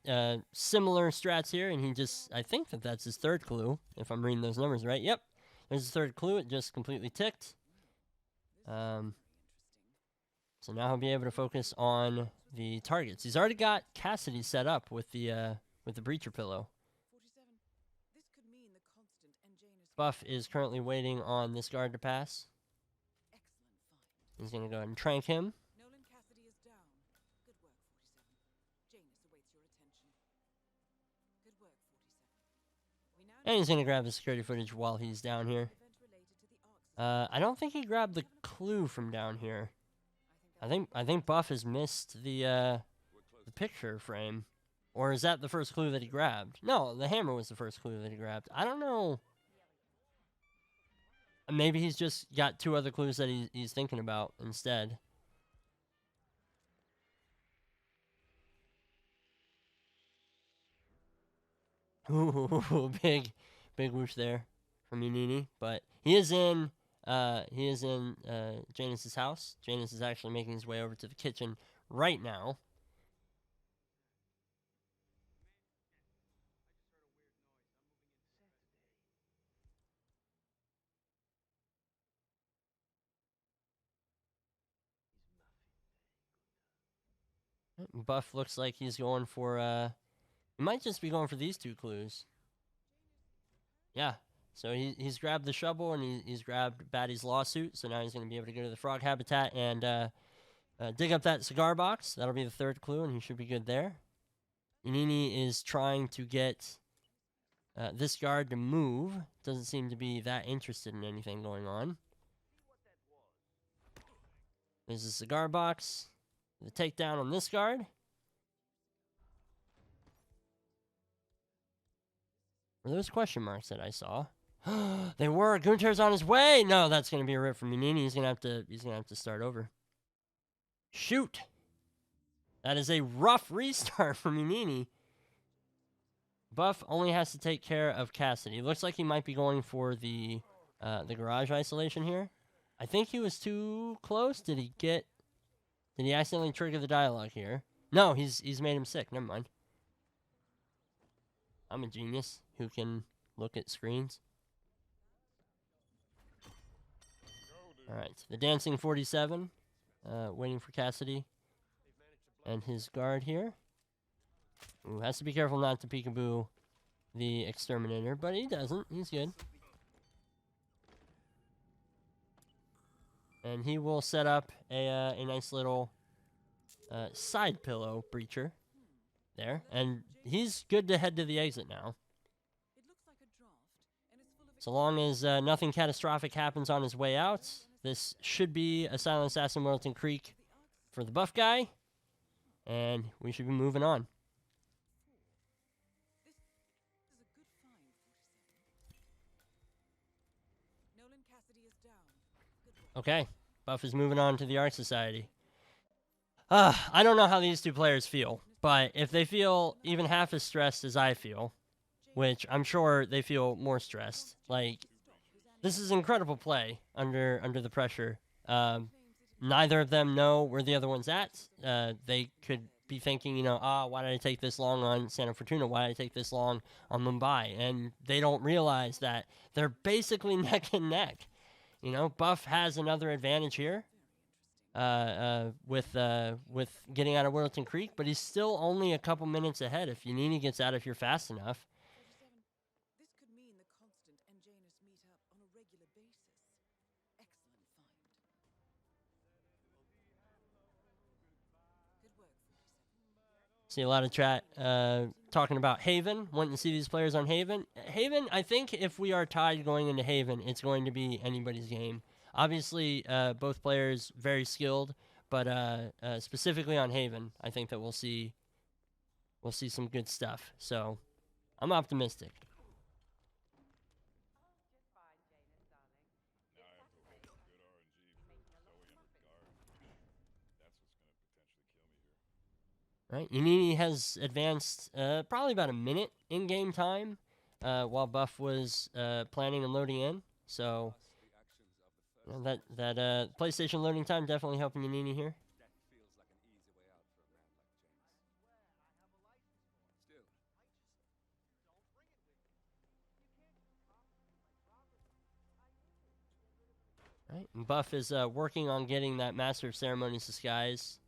similar strats here, and he just, I think that's his third clue, if I'm reading those numbers right. Yep, there's his third clue. It just completely ticked. So now he'll be able to focus on the targets. He's already got Cassidy set up with the breacher pillow. Buff is currently waiting on this guard to pass. He's going to go ahead and trank him. Nolan Cassidy is down. Good work, 47. Janus awaits your attention. Good work, 47. And he's going to grab the security footage while he's down here. I don't think he grabbed the clue from down here. I think Buff has missed the picture frame. Or is that the first clue that he grabbed? No, the hammer was the first clue that he grabbed. I don't know. Maybe he's just got two other clues that he's thinking about instead. Ooh, big whoosh there from Yannini. But he is in Janus's house. Janus is actually making his way over to the kitchen right now. Buff looks like he's going for, he might just be going for these two clues. Yeah, so he's grabbed the shovel and he's grabbed Batty's lawsuit, so now he's going to be able to go to the frog habitat and dig up that cigar box. That'll be the third clue, and he should be good there. Yannini is trying to get this guard to move. Doesn't seem to be that interested in anything going on. There's a cigar box. The takedown on this guard. Were those question marks that I saw? They were. Gunther's on his way. No, that's going to be a rip from Yannini. He's going to have to start over. Shoot. That is a rough restart from Yannini. Buff only has to take care of Cassidy. Looks like he might be going for the garage isolation here. I think he was too close. Did he accidentally trigger the dialogue here? No, he's made him sick. Never mind. I'm a genius who can look at screens. Alright, the dancing 47. Waiting for Cassidy. And his guard here. Ooh, has to be careful not to peekaboo the exterminator, but he doesn't. He's good. And he will set up a nice little side pillow breacher there. And he's good to head to the exit now. So long as nothing catastrophic happens on his way out, this should be a silent assassin Wilton Creek for the buff guy. And we should be moving on. Okay, Buff is moving on to the Art Society. I don't know how these two players feel, but if they feel even half as stressed as I feel, which I'm sure they feel more stressed, like, this is incredible play under the pressure. Neither of them know where the other one's at. They could be thinking, you know, why did I take this long on Santa Fortuna? Why did I take this long on Mumbai? And they don't realize that they're basically neck and neck. You know, Buff has another advantage here with getting out of Wilton Creek, but he's still only a couple minutes ahead if Yannini gets out of here fast enough. This could mean the Constant and Janus meet up on a regular basis. Excellent find. See a lot of chat talking about Haven, wanting to see these players on Haven. Haven, I think if we are tied going into Haven, it's going to be anybody's game. Obviously, both players very skilled, but specifically on Haven, I think that we'll see some good stuff. So I'm optimistic. Now I have to wait for good RNG for Zoe and her guard. That's what's going to potentially kill me here. Right, Yannini has advanced probably about a minute in game time while Buff was planning and loading in. So you know, that PlayStation loading time definitely helping Yannini here. Right, and Buff is working on getting that Master of Ceremonies disguise.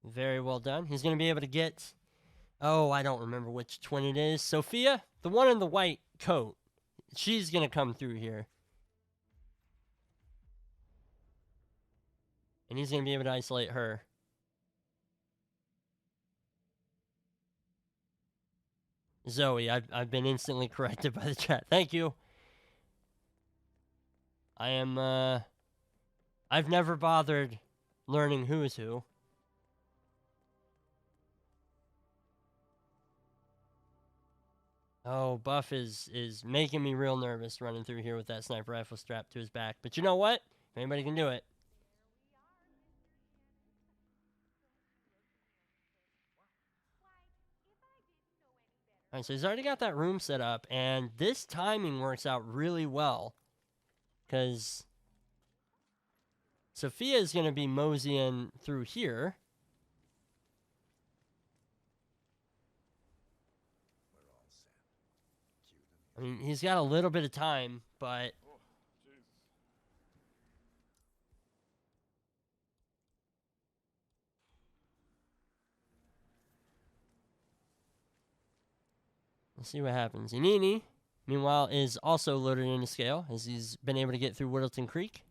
Very well done. He's going to be able to get... Oh, I don't remember which twin it is. Sophia, the one in the white coat. She's going to come through here. And he's going to be able to isolate her. Zoe, I've been instantly corrected by the chat. Thank you. I am, I've never bothered learning who is who. Oh, Buff is making me real nervous running through here with that sniper rifle strapped to his back. But you know what? If anybody can do it. Alright, so he's already got that room set up, and this timing works out really well. Because Sophia is going to be moseying through here. I mean, he's got a little bit of time, but... Oh, Jesus. Let's see what happens. Yannini, meanwhile, is also loaded into scale, as he's been able to get through Whittleton Creek.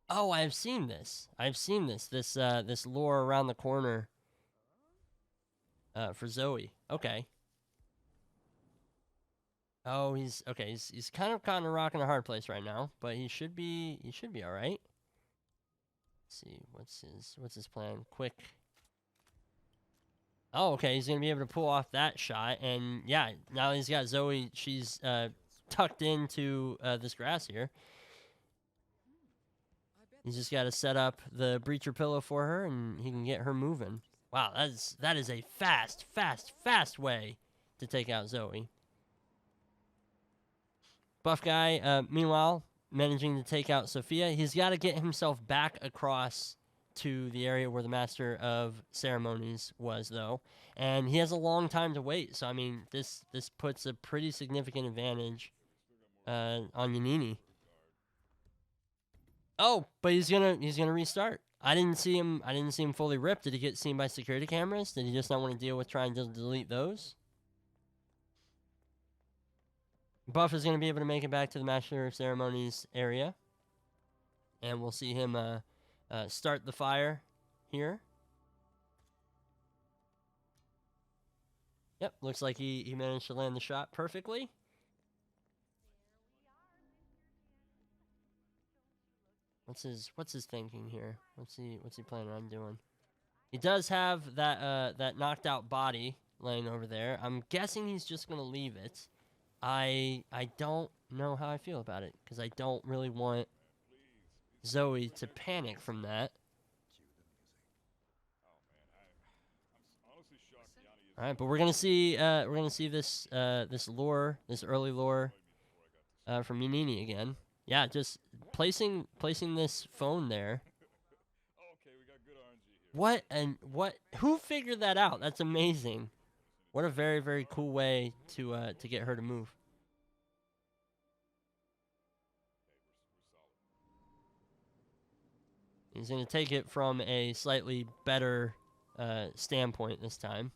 Oh, I've seen this. This lore around the corner for Zoe. Okay. Oh, he's kind of caught in a rock and a hard place right now, but he should be all right. Let's see, what's his plan? Quick. Oh, okay, he's gonna be able to pull off that shot, and yeah, now he's got Zoe. She's tucked into this grass here. He's just got to set up the breacher pillow for her, and he can get her moving. Wow, that is a fast way to take out Zoe. Buff guy, meanwhile, managing to take out Sophia. He's got to get himself back across to the area where the Master of Ceremonies was, though. And he has a long time to wait, so, I mean, this puts a pretty significant advantage on Yannini. Oh, but he's gonna restart. I didn't see him fully ripped. Did he get seen by security cameras? Did he just not want to deal with trying to delete those? Buff is gonna be able to make it back to the Master of Ceremonies area, and we'll see him start the fire here. Yep, looks like he managed to land the shot perfectly. What's his thinking here? What's he planning on doing? He does have that knocked out body laying over there. I'm guessing he's just gonna leave it. I don't know how I feel about it, because I don't really want Zoe to panic from that. I'm honestly shocked Yanni is... All right, but we're gonna see this this early lore from Yannini again. Yeah, just placing this phone there. Okay, we got good RNG here. What who figured that out? That's amazing. What a very, very cool way to get her to move. He's going to take it from a slightly better standpoint this time.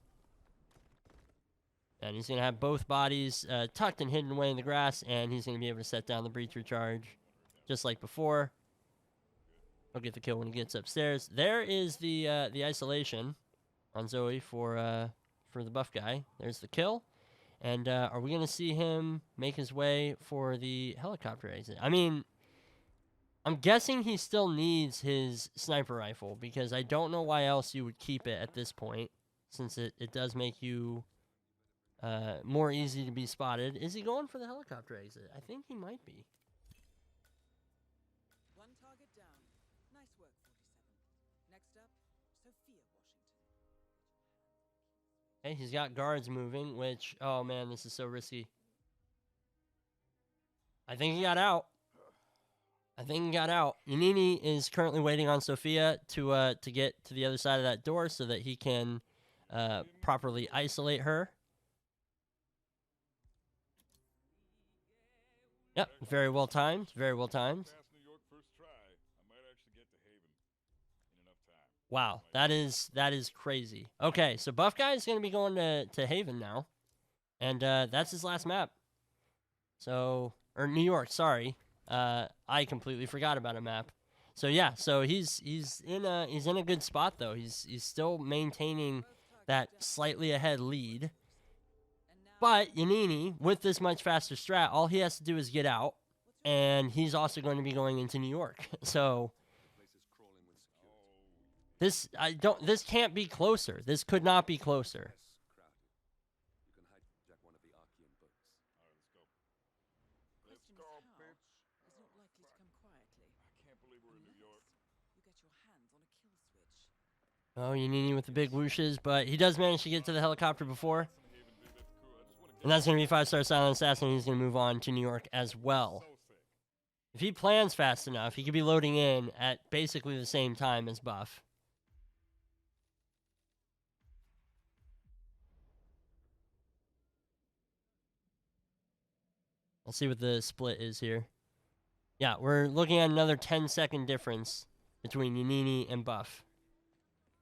And he's going to have both bodies tucked and hidden away in the grass, and he's going to be able to set down the breacher charge just like before. He'll get the kill when he gets upstairs. There is the isolation on Zoe for the buff guy. There's the kill. And are we going to see him make his way for the helicopter exit? I mean, I'm guessing he still needs his sniper rifle, because I don't know why else you would keep it at this point, since it does make you more easy to be spotted. Is he going for the helicopter exit? I think he might be. One target down. Nice work, 47. Next up, Sophia Washington. Hey, he's got guards moving, which, oh man, this is so risky. I think he got out. Yannini is currently waiting on Sophia to get to the other side of that door so that he can properly isolate her. Yep, very well timed. Very well timed. Past New York first try. I might actually get to Haven in enough time. Wow, that is crazy. Okay, so Buff Guy is going to be going to Haven now, and that's his last map. So, or New York, sorry. I completely forgot about a map. So yeah, so he's in a good spot though. He's still maintaining that slightly ahead lead. But Yannini, with this much faster strat, all he has to do is get out, and he's also going to be going into New York. So this can't be closer. This could not be closer. Let's go, bitch. It's not likely to come quietly. I can't believe we're in New York. You get your hands on a kill switch. Oh, Yannini with the big whooshes, but he does manage to get to the helicopter before. And that's going to be 5-star Silent Assassin, and he's going to move on to New York as well. If he plans fast enough, he could be loading in at basically the same time as Buff. Let's see what the split is here. Yeah, we're looking at another 10-second difference between Yannini and Buff.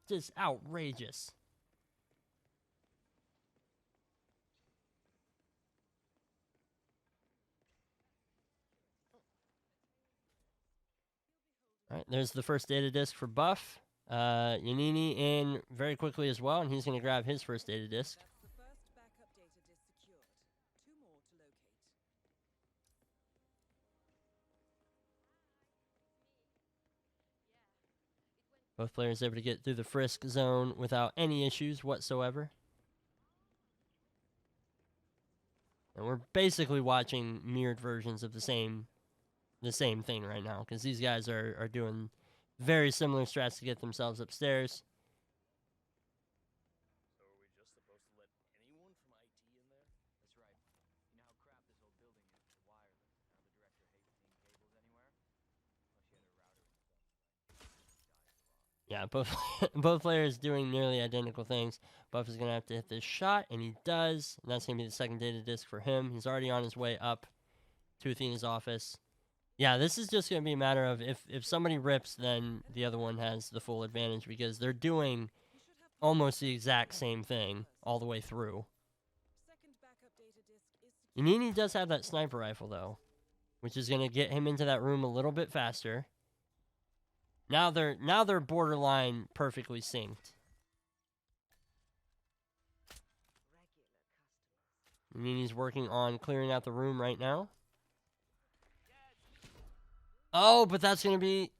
Just outrageous. All right, there's the first data disk for Buff. Yannini in very quickly as well, and he's going to grab his first data disk. That's the first backup data disk secured. 2 more to locate. Both players able to get through the frisk zone without any issues whatsoever. And we're basically watching mirrored versions of the same thing right now, because these guys are doing very similar strats to get themselves upstairs. So are we just supposed to let anyone from IT in there? That's right. You know how crap this old building is with the wireless. Now the director hates seeing cables anywhere. Plus she had her router installed. Yeah, both players doing nearly identical things. Buff is going to have to hit this shot, and he does. And that's going to be the second data disk for him. He's already on his way up to Athena's office. Yeah, this is just going to be a matter of if somebody rips, then the other one has the full advantage, because they're doing almost the exact same thing all the way through. Second backup data disk is secured. Yannini does have that sniper rifle, though, which is going to get him into that room a little bit faster. Now they're borderline perfectly synced. Yannini's working on clearing out the room right now. Oh, but that's going to be...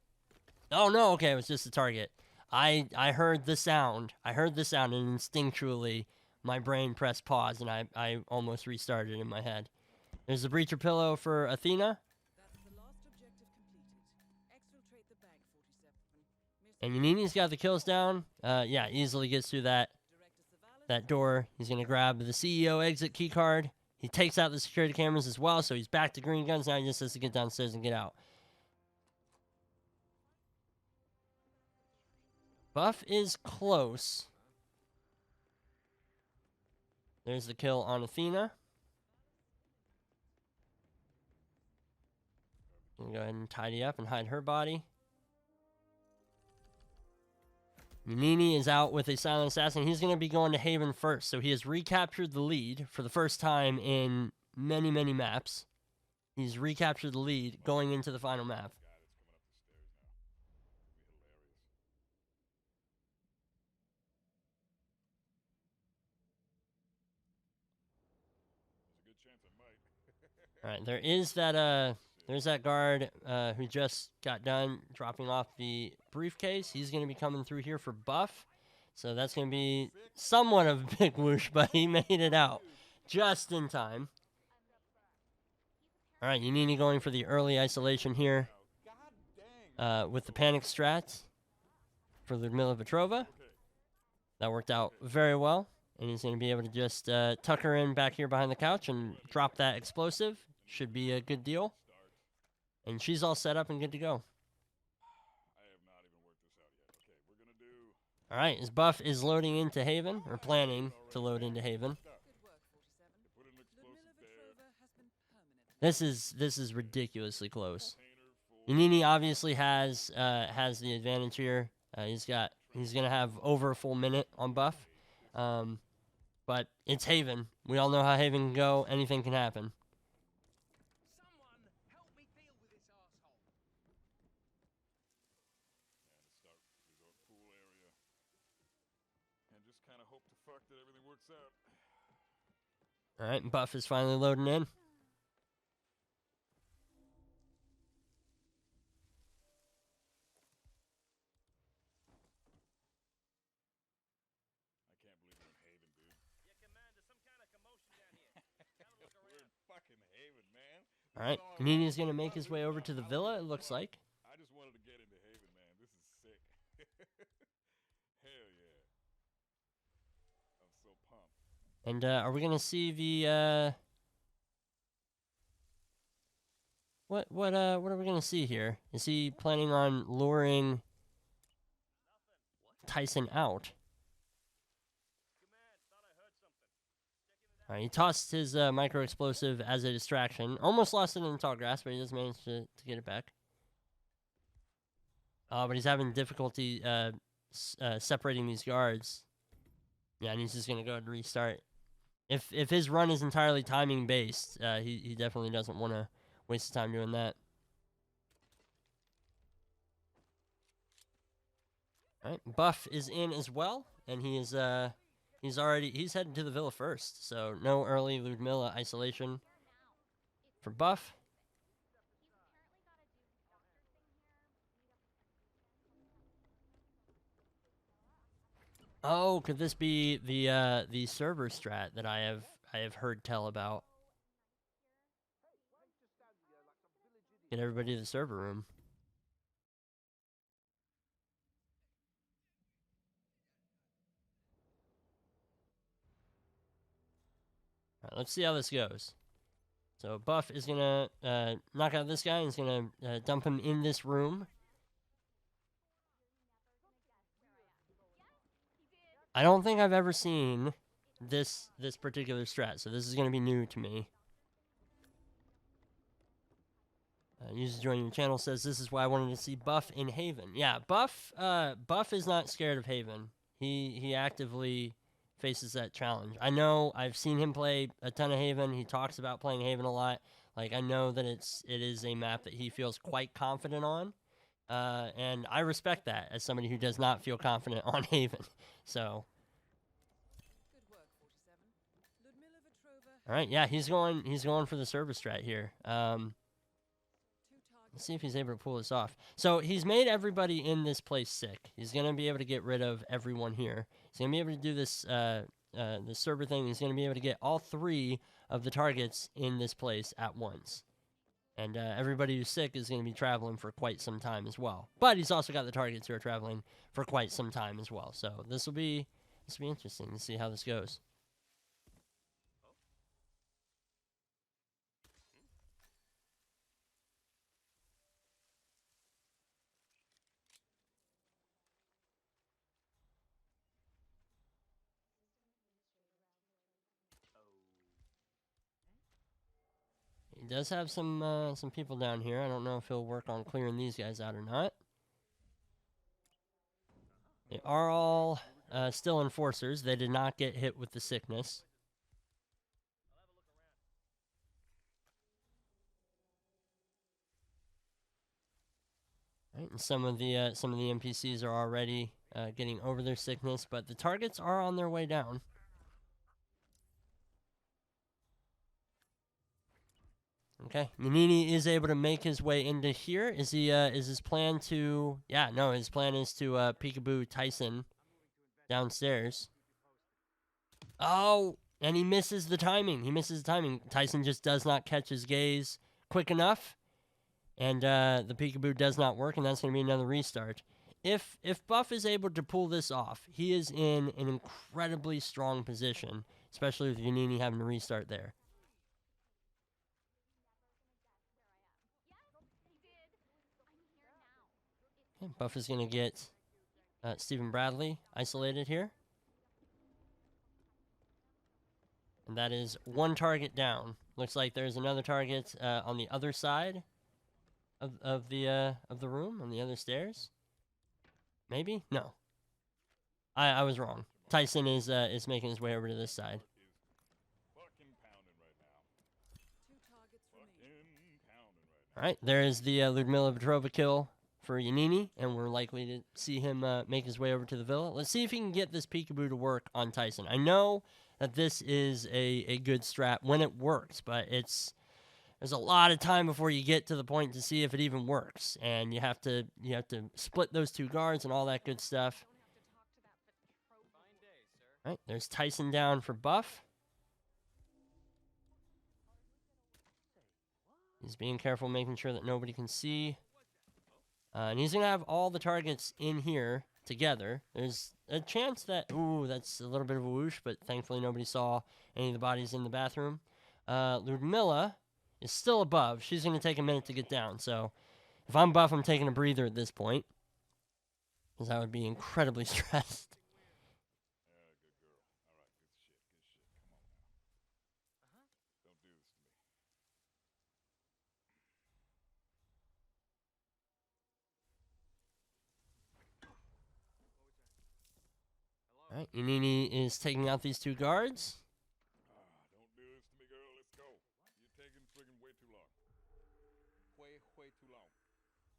Oh, no, okay, it was just a target. I heard the sound. And instinctually, my brain pressed pause, and I almost restarted in my head. There's the breacher pillow for Athena. That's the last objective completed. Exfiltrate the bank, 47. And Yannini's got the kills down. Yeah, easily gets through that door. He's going to grab the CEO exit key card. He takes out the security cameras as well, so he's back to green guns. Now he just has to get downstairs and get out. Buff is close. There's the kill on Athena. Go ahead and tidy up and hide her body. Yannini is out with a silent assassin. He's going to be going to Haven first. So he has recaptured the lead for the first time in many, many maps. He's recaptured the lead going into the final map. All right, there's that guard who just got done dropping off the briefcase. He's going to be coming through here for buff. So that's going to be somewhat of a big whoosh, but he made it out just in time. All right, Yannini going for the early isolation here with the panic strat for Ludmila Petrova. That worked out very well, and he's going to be able to just tuck her in back here behind the couch and drop that explosive. Should be a good deal. And she's all set up and good to go. All right, his buff is loading into Haven, or planning to load into Haven. This is ridiculously close. Yannini obviously has the advantage here. He's gonna have over a full minute on buff, but it's Haven. We all know how Haven can go. Anything can happen. Someone help me deal with this arsehole. Resort pool area. And just kind of hope to fuck that everything works out. All right, buff is finally loading in. I can't believe we're in Haven, dude. Yeah, Commander, some kind of commotion down here. Have a look We're in around. fucking Haven, man. All right, Yannini's gonna make his way over to the villa. It looks like. I just wanted to get into Haven, man. This is sick. Hell yeah. I'm so pumped. And are we gonna see the what are we gonna see here? Is he planning on luring Tyson out? Command, thought I heard something. All right, he tossed his micro explosive as a distraction. Almost lost it in the tall grass, but he does manage to get it back. But he's having difficulty separating these guards. Yeah, and he's just gonna go ahead and restart. If his run is entirely timing based, he definitely doesn't want to waste his time doing that. All right, buff is in as well, and he's headed to the villa first. So no early Ludmilla isolation for buff. Oh, could this be the server strat that I have heard tell about? Get everybody to the server room. All right, let's see how this goes. So buff is gonna knock out this guy and is gonna dump him in this room. I don't think I've ever seen this particular strat, so this is going to be new to me. User joining the channel says this is why I wanted to see Buff in Haven. Yeah, Buff is not scared of Haven. He actively faces that challenge. I know I've seen him play a ton of Haven. He talks about playing Haven a lot. Like, I know that it is a map that he feels quite confident on. And I respect that as somebody who does not feel confident on Haven. So, Good work, 47. Ludmila Petrova. all right, yeah, he's going for the server strat here. Two targets. Let's see if he's able to pull this off. So he's made everybody in this place sick. He's gonna be able to get rid of everyone here. He's gonna be able to do this the server thing. He's gonna be able to get all 3 of the targets in this place at once. And everybody who's sick is going to be traveling for quite some time as well. But he's also got the targets who are traveling for quite some time as well. So this will be interesting to see how this goes. He does have some people down here. I don't know if he'll work on clearing these guys out or not. They are all still enforcers. They did not get hit with the sickness. Right, and some of the NPCs are already getting over their sickness, but the targets are on their way down. Okay, Yannini is able to make his way into here. Is he? Is his plan to? Yeah, no. His plan is to peekaboo Tyson downstairs. Oh, and he misses the timing. He misses the timing. Tyson just does not catch his gaze quick enough, and the peekaboo does not work, and that's going to be another restart. If Buff is able to pull this off, he is in an incredibly strong position, especially with Yannini having to restart there. Okay, Buff is going to get Stephen Bradley isolated here. And that is one target down. Looks like there's another target on the other side of the room, on the other stairs. Maybe? No. I was wrong. Tyson is making his way over to this side. Fucking pounding right now. 2 targets Fucking remaining. pounding right now. All right, there is the Ludmila Petrova kill for Yannini, and we're likely to see him make his way over to the villa. Let's see if he can get this peekaboo to work on Tyson. I know that this is a good strat when it works, but there's a lot of time before you get to the point to see if it even works, and you have to split those 2 guards and all that good stuff. All right, there's Tyson down for Buff. He's being careful, making sure that nobody can see. And he's going to have all the targets in here together. There's a chance that... Ooh, that's a little bit of a whoosh, but thankfully nobody saw any of the bodies in the bathroom. Ludmila is still above. She's going to take a minute to get down. So if I'm Buff, I'm taking a breather at this point, because I would be incredibly stressed. Yeah, good girl. All right, good shit, good shit. Come on now. Don't do this to me. All right, Yannini is taking out these 2 guards. Don't do this to me, girl. Let's go. You're taking friggin' way too long. Way too long.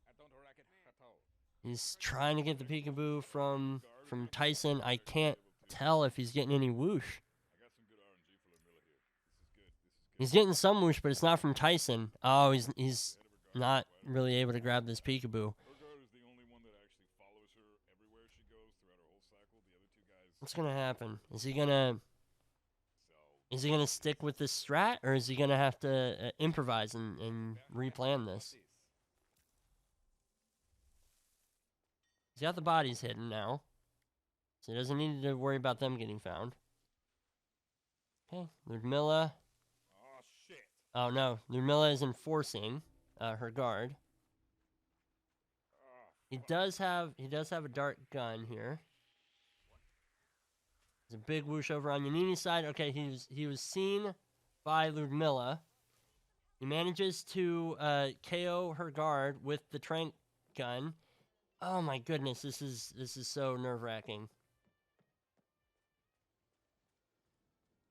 I don't like it at all. He's trying to get the peekaboo from Tyson. I can't tell if he's getting any whoosh. I got some good RNG for Ludmilla here. This is good. He's getting some whoosh, but it's not from Tyson. Oh, he's not really able to grab this peekaboo. Her guard is the only one that actually follows her everywhere she goes throughout her whole cycle. The other 2 guys... What's gonna happen? Is he gonna stick with this strat, or is he gonna have to improvise and replan this? He's got the bodies hidden now, so he doesn't need to worry about them getting found. Okay, Ludmilla. Oh, shit. Oh no, Ludmilla is enforcing her guard. Oh, He does have a dart gun here. There's a big whoosh over on Yannini's side. Okay, he was seen by Ludmilla. He manages to KO her guard with the tranq gun. Oh my goodness, this is so nerve-wracking.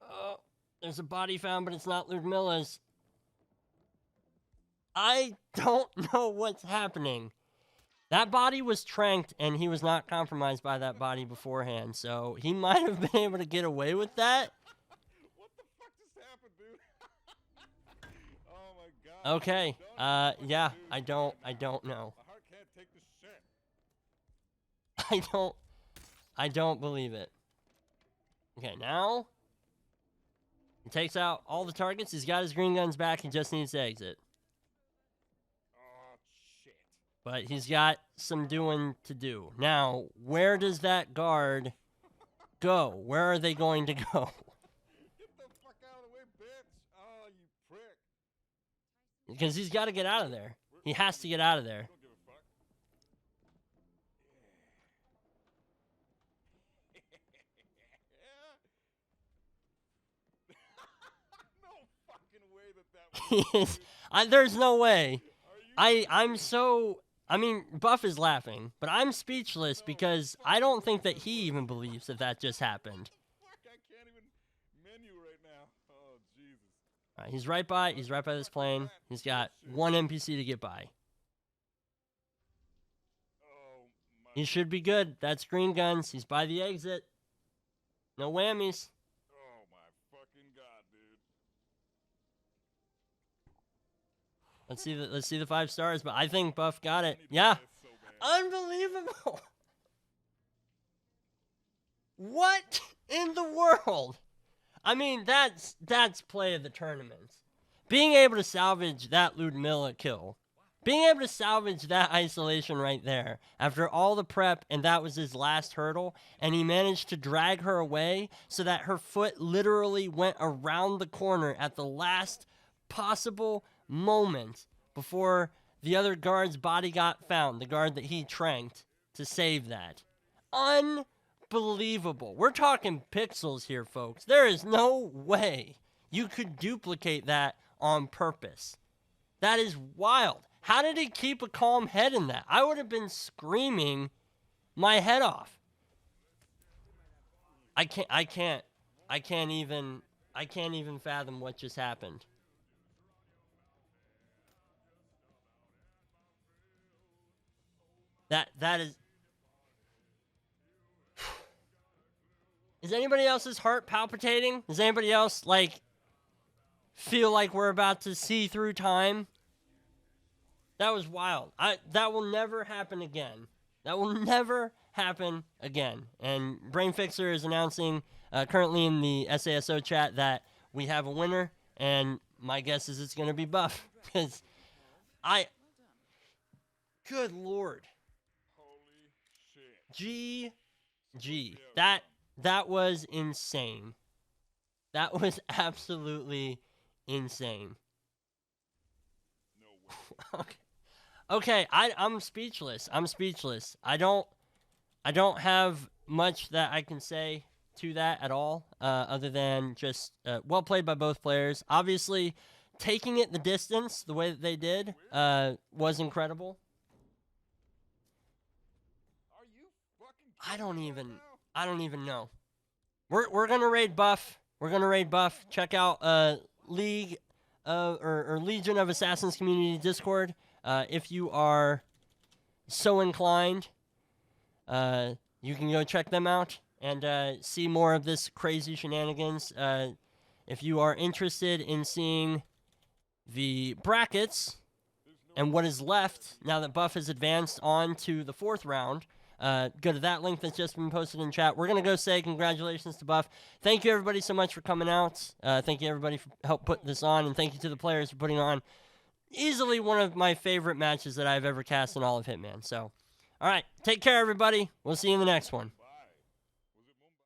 Oh, there's a body found, but it's not Ludmilla's. I don't know what's happening. That body was tranked, and he was not compromised by that body beforehand, so he might have been able to get away with that. what the fuck just happened, dude? Oh my god. Okay, yeah, I don't know. My heart can't take this shit. I don't believe it. Okay, now he takes out all the targets. He's got his green guns back. He just needs to exit. Oh, shit. But he's got some doing to do. Now, where does that guard go? Where are they going to go? Get the fuck out of the way, bitch. Oh, you prick. Because he's got to get out of there. He has to get out of there. Don't give a fuck. No fucking way that He was... is, there's no way. Are you I'm so I mean, Buff is laughing, but I'm speechless because I don't think that he even believes that that just happened. Fuck, I can't even menu right now. Oh, Jesus. All right, he's right by this plane. He's got one NPC to get by. Oh, my. He should be good. That's green guns. He's by the exit. No whammies. Oh, my fucking God, dude. Let's see the 5 stars, but I think Buff got it. Yeah. That's so bad. Unbelievable. What in the world? I mean, that's play of the tournament. Being able to salvage that Ludmilla kill. Being able to salvage that isolation right there after all the prep, and that was his last hurdle, and he managed to drag her away so that her foot literally went around the corner at the last possible moment before the other guard's body got found, the guard that he tranked to save that. Unbelievable. We're talking pixels here, folks. There is no way you could duplicate that on purpose. That is wild. How did he keep a calm head in that? I would have been screaming my head off. I can't even fathom what just happened. That is. Is anybody else's heart palpitating? Does anybody else feel like we're about to see through time? That was wild. That will never happen again. That will never happen again. And Brain Fixer is announcing currently in the SASO chat that we have a winner, and my guess is it's going to be Buff. Because good Lord. Holy shit. GG. That was insane. That was absolutely insane. No way. Okay, I'm speechless. I don't have much that I can say to that at all, other than just well played by both players. Obviously, taking it the distance the way that they did was incredible. Are you fucking I kidding don't even know. We're gonna raid Buff. Check out League or Legion of Assassins Community Discord. If you are so inclined, you can go check them out and see more of this crazy shenanigans. If you are interested in seeing the brackets and what is left now that Buff has advanced on to the 4th round, go to that link that's just been posted in chat. We're going to go say congratulations to Buff. Thank you, everybody, so much for coming out. Thank you, everybody, for help put this on, and thank you to the players for putting on easily one of my favorite matches that I've ever cast in all of Hitman. So, all right, take care, everybody. We'll see you in the next one.